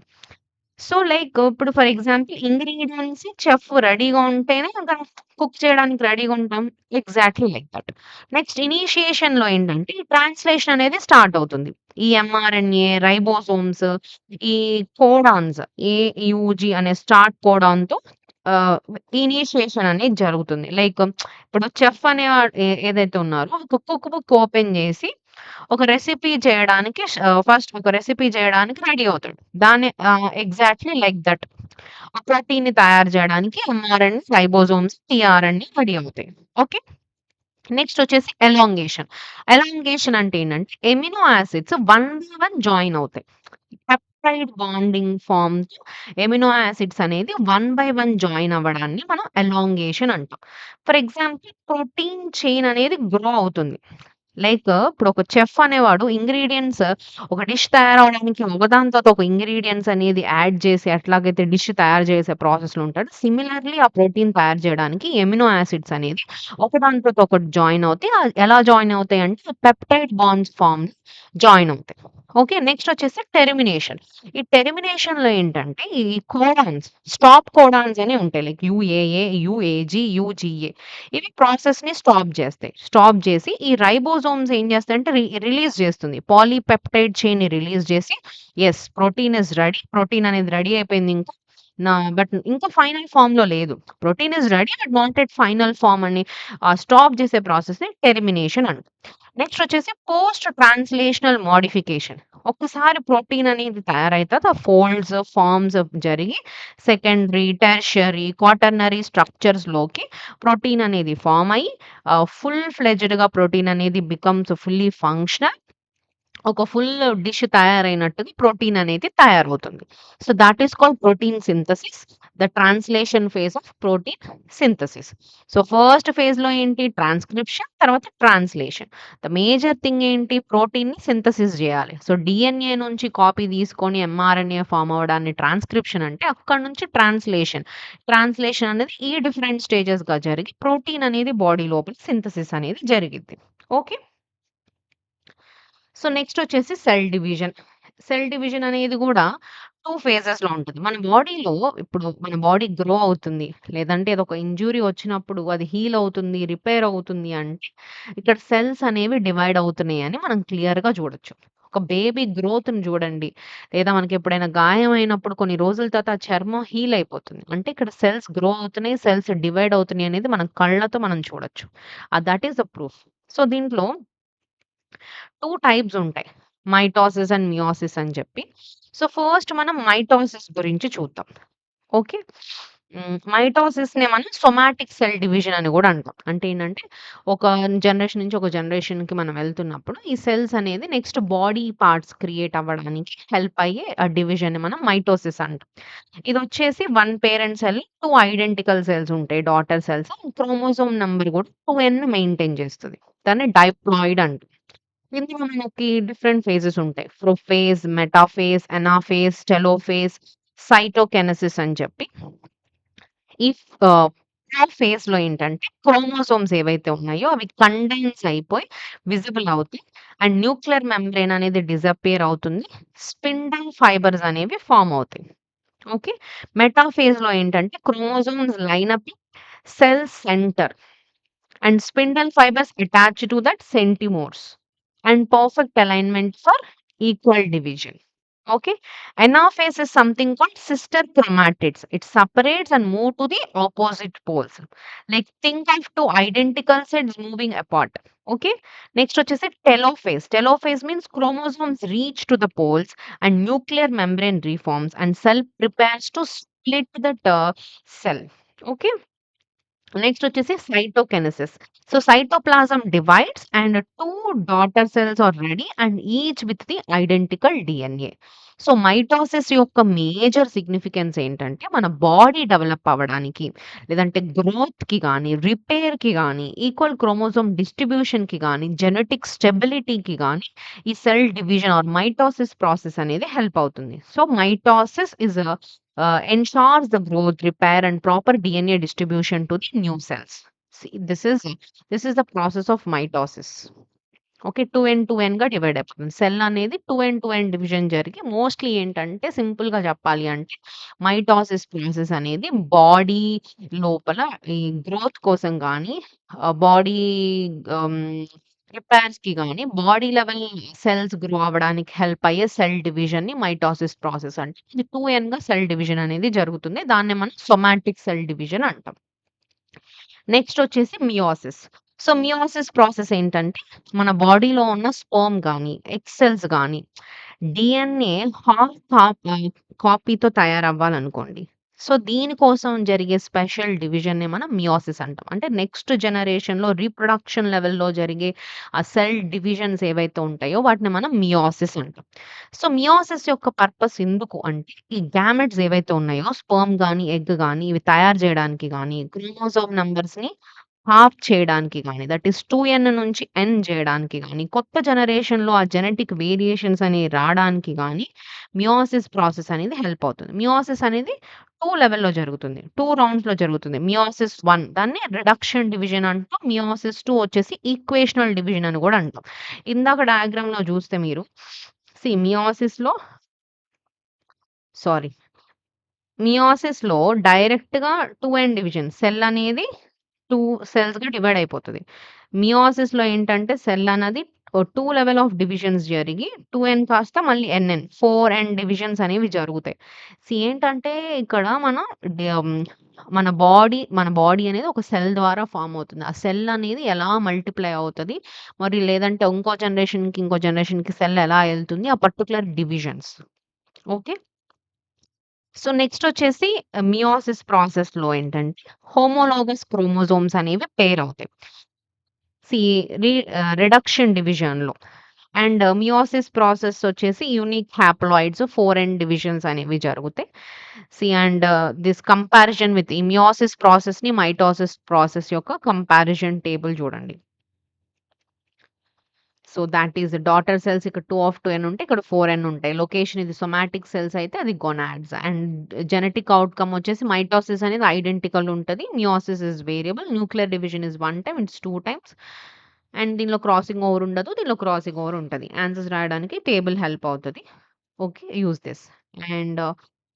సో, లైక్ ఇప్పుడు ఫర్ ఎగ్జాంపుల్ ఇంగ్రీడియెంట్స్ చెఫ్ రెడీగా ఉంటేనే ఇంకా కుక్ చేయడానికి రెడీగా ఉంటాం. Exactly like that. నెక్స్ట్ ఇనీషియేషన్‌లో ఏంటంటే, ఈ ట్రాన్స్‌లేషన్ అనేది స్టార్ట్ అవుతుంది. ఈ ఎంఆర్ఎన్ఏ, రైబోసోమ్స్, ఈ కోడాన్స్ ఏయుజీ అనే స్టార్ట్ కోడాన్‌తో ఆహ్, ఇనీషియేషన్ అనేది జరుగుతుంది. లైక్ ఇప్పుడు చెఫ్ అనేవాడు ఏదైతే ఉన్నారో ఒక కుక్ బుక్ ఓపెన్ చేసి ఒక రెసిపీ చేయడానికి ఫస్ట్ ఒక రెసిపీ చేయడానికి రెడీ అవుతాడు. దాన్ని ఎగ్జాక్ట్‌లీ లైక్ దట్. ఆ ప్రోటీన్‌ని తయారు చేయడానికి ఎంఆర్ఎన్ఏ, రైబోసోమ్స్, టీఆర్ఎన్ఏ రెడీ అవుతాయి. ఓకే. నెక్స్ట్ వచ్చేసి ఎలాంగేషన్. ఎలాంగేషన్ అంటే ఏంటంటే amino acids one by one join అవుతాయి. పెప్టైడ్ బాండింగ్ ఫార్మ్‌తో ఎమినో యాసిడ్స్ అనేది వన్ బై వన్ జాయిన్ అవ్వడాన్ని మనం ఎలాంగేషన్ అంటాం. ఫర్ ఎగ్జాంపుల్ ప్రోటీన్ చైన్ అనేది గ్రో అవుతుంది. లైక్ ఇప్పుడు ఒక చెఫ్ అనేవాడు ఇంగ్రీడియెంట్స్ ఒక డిష్ తయారవ్వడానికి ఒకదాని తర్వాత ఒక ఇంగ్రీడియెంట్స్ అనేది యాడ్ చేసి ఎట్లాగైతే డిష్ తయారు చేసే ప్రాసెస్‌లో ఉంటాడో, సిమిలర్‌లీ ఆ ప్రోటీన్ తయారు చేయడానికి ఎమినో యాసిడ్స్ అనేది ఒకదాని తర్వాత ఒకటి జాయిన్ అవుతాయి. ఎలా జాయిన్ అవుతాయి అంటే పెప్టైడ్ బాండ్స్ ఫార్మ్ జాయిన్ అవుతాయి. ఓకే. నెక్స్ట్ వచ్చేసి టెర్మినేషన్. ఈ టెర్మినేషన్‌లో ఏంటంటే ఈ కోడాన్స్, స్టాప్ కోడాన్స్ అని ఉంటాయి. లైక్ యూఏఏ, యూఏజీ, యూజీఏ. ఇవి ప్రాసెస్‌ని స్టాప్ జేస్తాయి. స్టాప్ జేసి ఈ రైబోసోమ్స్ ఏం చేస్తాయంటే రిలీజ్ చేస్తుంది. పాలీపెప్టైడ్ చైన్‌ని రిలీజ్ చేసి yes, protein is ready. Protein అనేది రెడీ అయిపోయింది ఇంకా. బట్ ఇంకా ఫైనల్ ఫార్మ్‌లో లేదు. Protein is ready but not at final form అని స్టాప్ చేసే ప్రాసెస్‌ని టెర్మినేషన్ అంటాం. నెక్స్ట్ వచ్చేసి పోస్ట్ ట్రాన్స్లేషనల్ మోడిఫికేషన్. ఒక్కసారి ప్రోటీన్ అనేది తయారైన తర్వాత ఫోల్డ్స్, ఫార్మ్స్ జరిగి సెకండరీ, టెర్షియరీ, క్వాటర్నరీ స్ట్రక్చర్స్‌లోకి ప్రోటీన్ అనేది ఫార్మ్ అయ్యి ఫుల్ ఫ్లెడ్జ్డ్‌గా ప్రోటీన్ అనేది బికమ్స్ ఫుల్లీ ఫంక్షనల్. ఒక ఫుల్ డిష్ తయారైనట్టుగా ప్రోటీన్ అనేది తయారవుతుంది. So, that is called protein synthesis. The translation phase of protein synthesis. So, first ఫేజ్‌లో ఏంటి ట్రాన్స్క్రిప్షన్, తర్వాత ట్రాన్స్లేషన్. ద మేజర్ థింగ్ ఏంటి ప్రోటీన్‌ని సింథసిస్ జేయాలి. సో, డీఎన్ఏ నుంచి కాపీ తీసుకొని ఎంఆర్ఎన్ఏ ఫార్మ్ అవ్వడాన్ని ట్రాన్స్క్రిప్షన్ అంటే, అక్కడి నుంచి ట్రాన్స్లేషన్. ట్రాన్స్లేషన్ అనేది ఈ డిఫరెంట్ స్టేజెస్‌గా జరిగి ప్రోటీన్ అనేది బాడీ లోపల సింథసిస్ అనేది జరిగిద్ది. ఓకే. సో, నెక్స్టొచ్చేసి సెల్ డివిజన్. సెల్ డివిజన్ అనేది గూడా 2 ఫేజెస్‌లో ఉంటది. మన బాడీలో ఇప్పుడు మన బాడీ గ్రో అవుతుంది. లేదంటే ఏదొక ఇంజ్యూరీ వచ్చినప్పుడు అది హీల్ అవుతుంది, రిపేర్ అవుతుంది అంటే ఇక్కడ సెల్స్ అనేవి డివైడ్ అవుతున్నాయని మనం క్లియర్‌గా చూడొచ్చు. ఒక బేబీ గ్రోత్‌ని చూడండి. లేదా మనకెప్పుడైనా గాయమైనప్పుడు కొన్ని రోజుల తర్వాత ఆ చర్మం హీల్ అయిపోతుంది. అంటే ఇక్కడ సెల్స్ గ్రో అవుతున్నాయి, సెల్స్ డివైడ్ అవుతున్నాయి అనేది మనం కళ్ళతో మనం చూడొచ్చు. That is the proof. So, దీంట్లో 2 టైప్స్ ఉంటాయి. మైటోసిస్ అండ్ మియోసిస్ అని చెప్పి. సో, ఫస్ట్ మనం మైటోసిస్ గురించి చూద్దాం. ఓకే. మైటోసిస్‌ని మనం సొమాటిక్ సెల్ డివిజన్ అని గూడా అంటాం. అంటే ఏంటంటే, ఒక జనరేషన్ నుంచి ఒక జనరేషన్‌కి మనం వెళ్తున్నప్పుడు, ఈ సెల్స్ అనేది నెక్స్ట్ బాడీ పార్ట్స్ క్రియేట్ అవ్వడానికి హెల్ప్ అయ్యే డివిజన్‌ని మనం మైటోసిస్ అంటాం. ఇదొచ్చేసి 1 పేరెంట్ సెల్, 2 ఐడెంటికల్ సెల్స్ ఉంటాయి. Daughter cells. క్రోమోజోమ్ నంబర్ గూడా 2n మెయింటైన్ చేస్తది. దాన్ని డైప్లాయిడ్ అంటాం. ఇందులో మనకి డిఫరెంట్ ఫేజెస్ ఉంటాయి. ప్రొఫేజ్, మెటాఫేజ్, అనాఫేజ్, టెలోఫేజ్, సైటోకెనెసిస్ అని చెప్పి. ఈ ప్రో ఫేజ్‌లో ఏంటంటే క్రోమోసోమ్స్ ఏవైతే ఉన్నాయో అవి కండెన్స్ అయిపోయి విజిబుల్ అవుతాయి. అండ్ న్యూక్లియర్ మెంబ్రేన్ అనేది డిసపియర్ అవుతుంది. స్పిండిల్ ఫైబర్స్ అనేవి ఫార్మ్ అవుతాయి. ఓకే. మెటాఫేజ్‌లో ఏంటంటే chromosomes line up cell centre and spindle fibers attached to that centromeres and perfect alignment for equal division. Okay. Anaphase is something called sister chromatids. It separates and move to the opposite poles. Like think of two identical sets moving apart. Okay. Next వచ్చేసి telophase. Telophase means chromosomes reach to the poles and nuclear membrane reforms and cell prepares to split the cell. Okay. Next వచ్చేసి cytokinesis. So, cytoplasm divides and 2 daughter cells are ready and each with the identical DNA. So, mitosis యొక్క major significance ఏంటంటే, మన body develop అవ్వడానికి, లేదంటే గ్రోత్‌కి గానీ, రిపేర్‌కి గానీ, equal chromosome డిస్ట్రిబ్యూషన్‌కి గానీ, జెనెటిక్ స్టెబిలిటీకి గానీ, ఈ cell division or mitosis process అనేది హెల్ప్ అవుతుంది. So, mitosis is ensures the growth, repair, and proper DNA distribution to the new cells. See, this is the process of mitosis. Okay. 2 divide అయిపోతుంది. Cell అనేది 2 division జరిగి mostly ఏంటంటే సింపుల్‌గా చెప్పాలి అంటే mitosis process అనేది బాడీ లోపల ఈ గ్రోత్ కోసం గానీ, బాడీ ఆహ్, రిపేర్స్‌కి గానీ, బాడీ లెవెల్ సెల్స్ గ్రో అవ్వడానికి హెల్ప్ అయ్యే సెల్ డివిజన్‌ని మైటోసిస్ ప్రాసెస్ అంటాం. ఇది 2 సెల్ డివిజన్ అనేది జరుగుతుంది. దాన్నే మనం సోమాటిక్ సెల్ డివిజన్ అంటాం. నెక్స్ట్ వచ్చేసి మియోసిస్. సో, మియోసిస్ ప్రాసెస్ ఏంటంటే, మన బాడీలో ఉన్న స్పెర్మ్ గాని, ఎగ్ సెల్స్ గాని, డీఎన్ఏ హాఫ్ కాపీతో తయారవ్వాలనుకోండి. సో, దీనికోసం జరిగే స్పెషల్ డివిజన్‌ని మనం మియోసిస్ అంటాం. అంటే నెక్స్ట్ జనరేషన్‌లో రీప్రొడక్షన్ లెవెల్‌లో జరిగే ఆ సెల్ డివిజన్స్ ఏవైతే ఉంటాయో వాటిని మనం మియోసిస్ అంటాం. సో, మియోసిస్ యొక్క పర్పస్ ఎందుకు అంటే, ఈ గ్యామెట్స్ ఏవైతే ఉన్నాయో స్పెర్మ్ గాని, ఎగ్ గాని ఇవి తయారు చేయడానికి గాని, క్రోమోజోమ్ నంబర్స్‌ని హాఫ్ చేయడానికి గాని, దట్ ఈస్ 2n నుంచి n జేయడానికి గాని, కొత్త జనరేషన్‌లో ఆ జెనెటిక్ వేరియేషన్స్ అనేవి రాడానికి గాని, మియోసిస్ ప్రాసెస్ అనేది హెల్ప్ అవుతుంది. మియోసిస్ అనేది 2 లెవెల్‌లో జరుగుతుంది. 2 రౌండ్స్‌లో జరుగుతుంది. మియోసిస్ 1 దాన్ని రిడక్షన్ డివిజన్ అంటాం. మియోసిస్ 2 వచ్చేసి ఈక్వేషనల్ డివిజన్ అని గూడా అంటాం. ఇందాక డయాగ్రామ్‌లో జూస్తే మీరు మియోసిస్‌లో సారీ. మియోసిస్‌లో డైరెక్ట్‌గా 2n డివిజన్ సెల్ అనేది 2 సెల్స్‌గా డివైడ్ అయిపోతది. మియోసిస్‌లో ఏంటంటే సెల్ అన్నది 2 లెవెల్ ఆఫ్ డివిజన్స్ జరిగి 2n కాస్త మళ్ళీ ఎన్ఎన్ 4n డివిజన్స్ అనేవి జరుగుతాయి. ఏంటంటే ఇక్కడ మన బాడీ అనేది ఒక సెల్ ద్వారా ఫార్మ్ అవుతుంది. ఆ సెల్ అనేది ఎలా మల్టిప్లై అవుతది, మరి లేదంటే ఇంకో జనరేషన్‌కి సెల్ ఎలా ఎళ్తుంది, ఆ పర్టిక్యులర్ డివిజన్స్. ఓకే. సో, నెక్స్టొచ్చేసి మియోసిస్ ప్రాసెస్‌లో ఏంటంటే, హోమోలాగస్ క్రోమోజోమ్స్ అనేవి పెయిర్ అవుతాయి. సీ రిడక్షన్ డివిజన్‌లో. అండ్ మియోసిస్ ప్రాసెస్ వచ్చేసి యూనిక్ హాప్లాయిడ్స్ 4n డివిజన్స్ అనేవి జరుగుతాయి. అండ్ దిస్ కంపారిజన్ విత్ ఈ మియోసిస్ ప్రాసెస్‌ని మైటోసిస్ ప్రాసెస్ యొక్క కంపారిజన్ టేబుల్ చూడండి. So, that is daughter cells ఇక్కడ 2/2n ఉంటే ఇక్కడ 4n ఉంటాయి. లొకేషన్ ఇది సోమాటిక్ సెల్స్ అయితే అది గోనాడ్స్. అండ్ జెనెటిక్ ఔట్‌కమ్ వచ్చేసి మైటోసిస్ అనేది ఐడెంటికల్ ఉంటది. Meiosis is variable. Nuclear division is 1 time. It's 2 times. And దీనిలో క్రాసింగ్ ఓవర్ ఉండదు. దీనిలో క్రాసింగ్ ఓవర్ ఉంటది. ఆన్సర్స్ రాయడానికి టేబుల్ హెల్ప్ అవుతది. Okay. Use this. And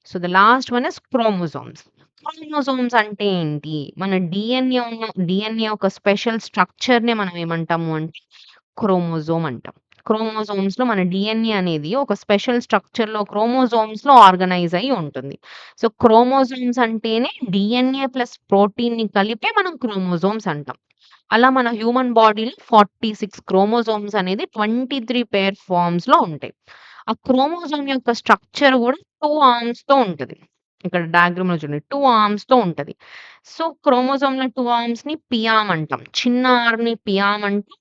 the last one is chromosomes. Chromosomes అంటే ఏంటి? మన డీఎన్ఏ ఒక స్పెషల్ స్ట్రక్చర్‌నే మనం ఏమంటాము అంటే క్రోమోజోమ్ అంటాం. క్రోమోజోమ్స్‌లో మన డీఎన్ఏ అనేది ఒక స్పెషల్ స్ట్రక్చర్‌లో క్రోమోజోమ్స్‌లో ఆర్గనైజ్ అయ్యి ఉంటుంది. సో, క్రోమోజోమ్స్ అంటేనే డీఎన్ఏ ప్లస్ ప్రోటీన్‌ని కలిపే మనం క్రోమోజోమ్స్ అంటాం. అలా మన హ్యూమన్ బాడీలో 46 క్రోమోజోమ్స్ అనేది 23 పెయిర్ ఫార్మ్స్‌లో ఉంటాయి. ఆ క్రోమోజోమ్ యొక్క స్ట్రక్చర్ గూడా 2 ఆర్మ్స్‌తో ఉంటది. ఇక్కడ డయాగ్రామ్‌లో చూడండి. 2 ఆర్మ్స్‌తో ఉంటది. సో, క్రోమోజోమ్‌లో 2 ఆర్మ్స్‌ని పియామ్ అంటాం. చిన్న ఆర్మ్‌ని పియామ్ అంటాం.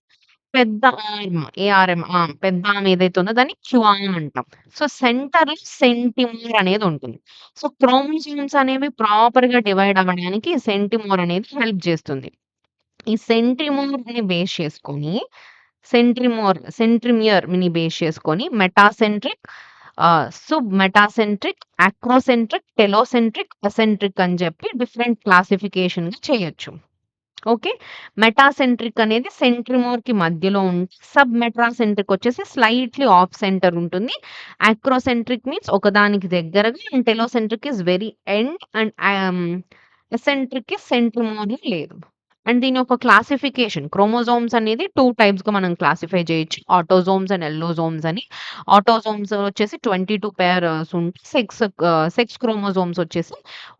పెద్ద ఆర్మ్ ఏఆర్ఎం పెద్ద ఆర్మ్ ఏదైతే ఉందో దాన్ని క్యూఆర్మ్ అంటాం. సో, సెంటర్‌లో సెంటిమోర్ అనేదుంటుంది. సో, క్రోమోజోమ్స్ అనేవి ప్రాపర్‌గా డివైడ్ అవ్వడానికి సెంటిమోర్ అనేది హెల్ప్ జేస్తుంది. ఈ సెంట్రిమియర్‌ని బేస్ చేసుకొని మెటాసెంట్రిక్, మెటాసెంట్రిక్, అక్రోసెంట్రిక్, టెలోసెంట్రిక్, అసెంట్రిక్ అని చెప్పి డిఫరెంట్ క్లాసిఫికేషన్‌గా చేయొచ్చు. ఓకే. మెటాసెంట్రిక్ అనేది సెంట్రిమోర్‌కి మధ్యలో మెటాసెంట్రిక్ వచ్చేసి స్లైట్‌లీ ఆఫ్ సెంటర్ ఉంటుంది. అక్రోసెంట్రిక్ మీన్స్ ఒకదానికి దగ్గరగా and telocentric is very end and ఎసెంట్రిక్‌కి సెంట్రిమోర్ లేదు. అండ్ దీని యొక్క క్లాసిఫికేషన్ క్రోమోజోమ్స్ అనేది 2 టైప్స్‌గా మనం క్లాసిఫై చేయొచ్చు. ఆటోజోమ్స్ అండ్ ఎల్లోజోమ్స్ అని. ఆటోజోమ్స్ వచ్చేసి 22 పెయిర్స్ ఉంటే సెక్స్ క్రోమోజోమ్స్ వచ్చేసి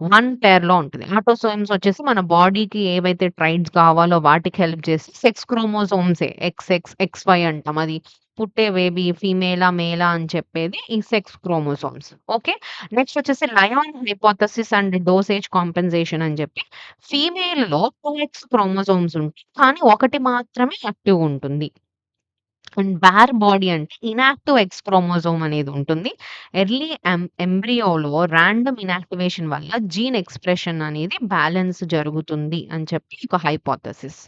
1 పెయిర్‌లో ఉంటది. ఆటోసోమ్స్ వచ్చేసి మన బాడీకి ఏవైతే ట్రైట్స్ కావాలో వాటికి హెల్ప్ చేసి సెక్స్ క్రోమోజోమ్సే ఎక్స్ఎక్స్, ఎక్స్‌వై అంటాం. అది పుట్టే బేబీ ఫీమేలా, మేలా అని చెప్పేది ఈ సెక్స్ క్రోమోసోమ్స్. ఓకే. నెక్స్ట్ వచ్చేసి లయాన్ హైపోథసిస్ అండ్ డోసేజ్ కాంపెన్సేషన్ అని చెప్పి ఫీమేల్‌లో 2 క్రోమోసోమ్స్ ఉంటాయి. కానీ ఒకటి మాత్రమే యాక్టివ్‌గా ఉంటుంది. అండ్ బేర్ బాడీ అంటే ఇనాక్టివ్ ఎక్స్ క్రోమోజోమ్ అనేది ఉంటుంది. ఎర్లీ ఎంబ్రియోలో రాండమ్ ఇనాక్టివేషన్ వల్ల జీన్ ఎక్స్‌ప్రెషన్ అనేది బ్యాలెన్స్ జరుగుతుంది అని చెప్పి ఒక హైపోథసిస్.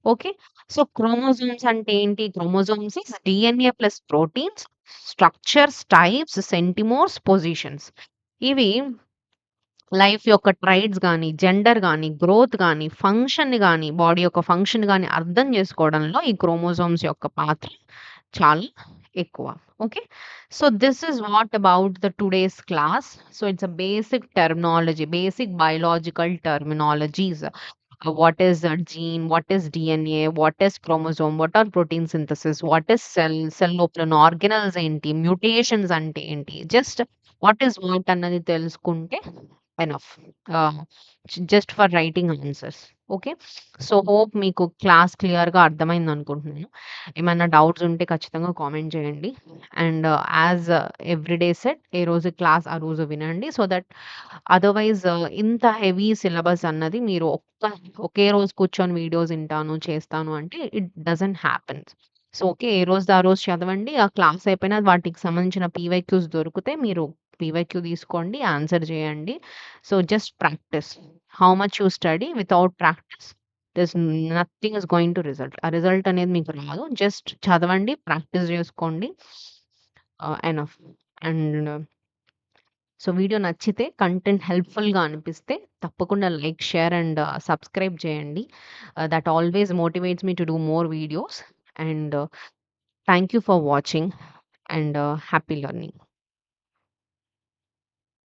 ఓకే. సో, క్రోమోజోమ్స్ అంటే ఏంటి? Chromosomes is DNA plus proteins, structures, types, centromeres, positions. ఇవి లైఫ్ యొక్క ట్రైట్స్ గాని, జెండర్ గాని, గ్రోత్ గాని, ఫంక్షన్‌ని గాని, బాడీ యొక్క ఫంక్షన్ గాని అర్థం చేసుకోవడంలో ఈ క్రోమోజోమ్స్ యొక్క పాత్ర చాలా ఎక్కువ. Okay. So, this is what about the today's class. So, it's a basic terminology, basic biological terminologies. What is a gene? What is DNA? What is chromosome? What are protein synthesis? What is cell? Cell లోపల ఉన్న organelles ఏంటి? Mutations అంటే ఏంటి? Just what is what అన్నది తెలుసుకుంటే enough. Ah, just for writing answers. Okay. So, hope మీకు class క్లియర్‌గా అర్థమైందనుకుంటున్నాను. ఏమైనా డౌట్స్ ఉంటే ఖచ్చితంగా కామెంట్ చేయండి. And as every day said ఏ రోజు క్లాస్ ఆ రోజు వినండి. సో దట్ అదర్‌వైజ్ ఇంత హెవీ సిలబస్ అన్నది మీరు ఒకే రోజు కూర్చొని వీడియోస్ వింటాను, చేస్తాను అంటే it doesn't happen. So, okay. ఏ రోజుది ఆ రోజు చదవండి. ఆ క్లాస్ అయిపోయిన వాటికి సంబంధించిన పీవైక్యూస్ దొరికితే మీరు పీవైక్యూ తీసుకోండి, ఆన్సర్ చేయండి. So, just practice. How much you study without practice there's nothing is going to result. ఆ రిజల్ట్ అనేది మీకు రాదు. జస్ట్ చదవండి, ప్రాక్టీస్ చేసుకోండి. ఎనఫ్. అండ్ సో, వీడియో నచ్చితే కంటెంట్ హెల్ప్‌ఫుల్‌గా అనిపిస్తే తప్పకుండా లైక్, షేర్ అండ్ సబ్స్క్రైబ్ చేయండి. That always motivates me to do more videos. And thank you for watching and happy learning.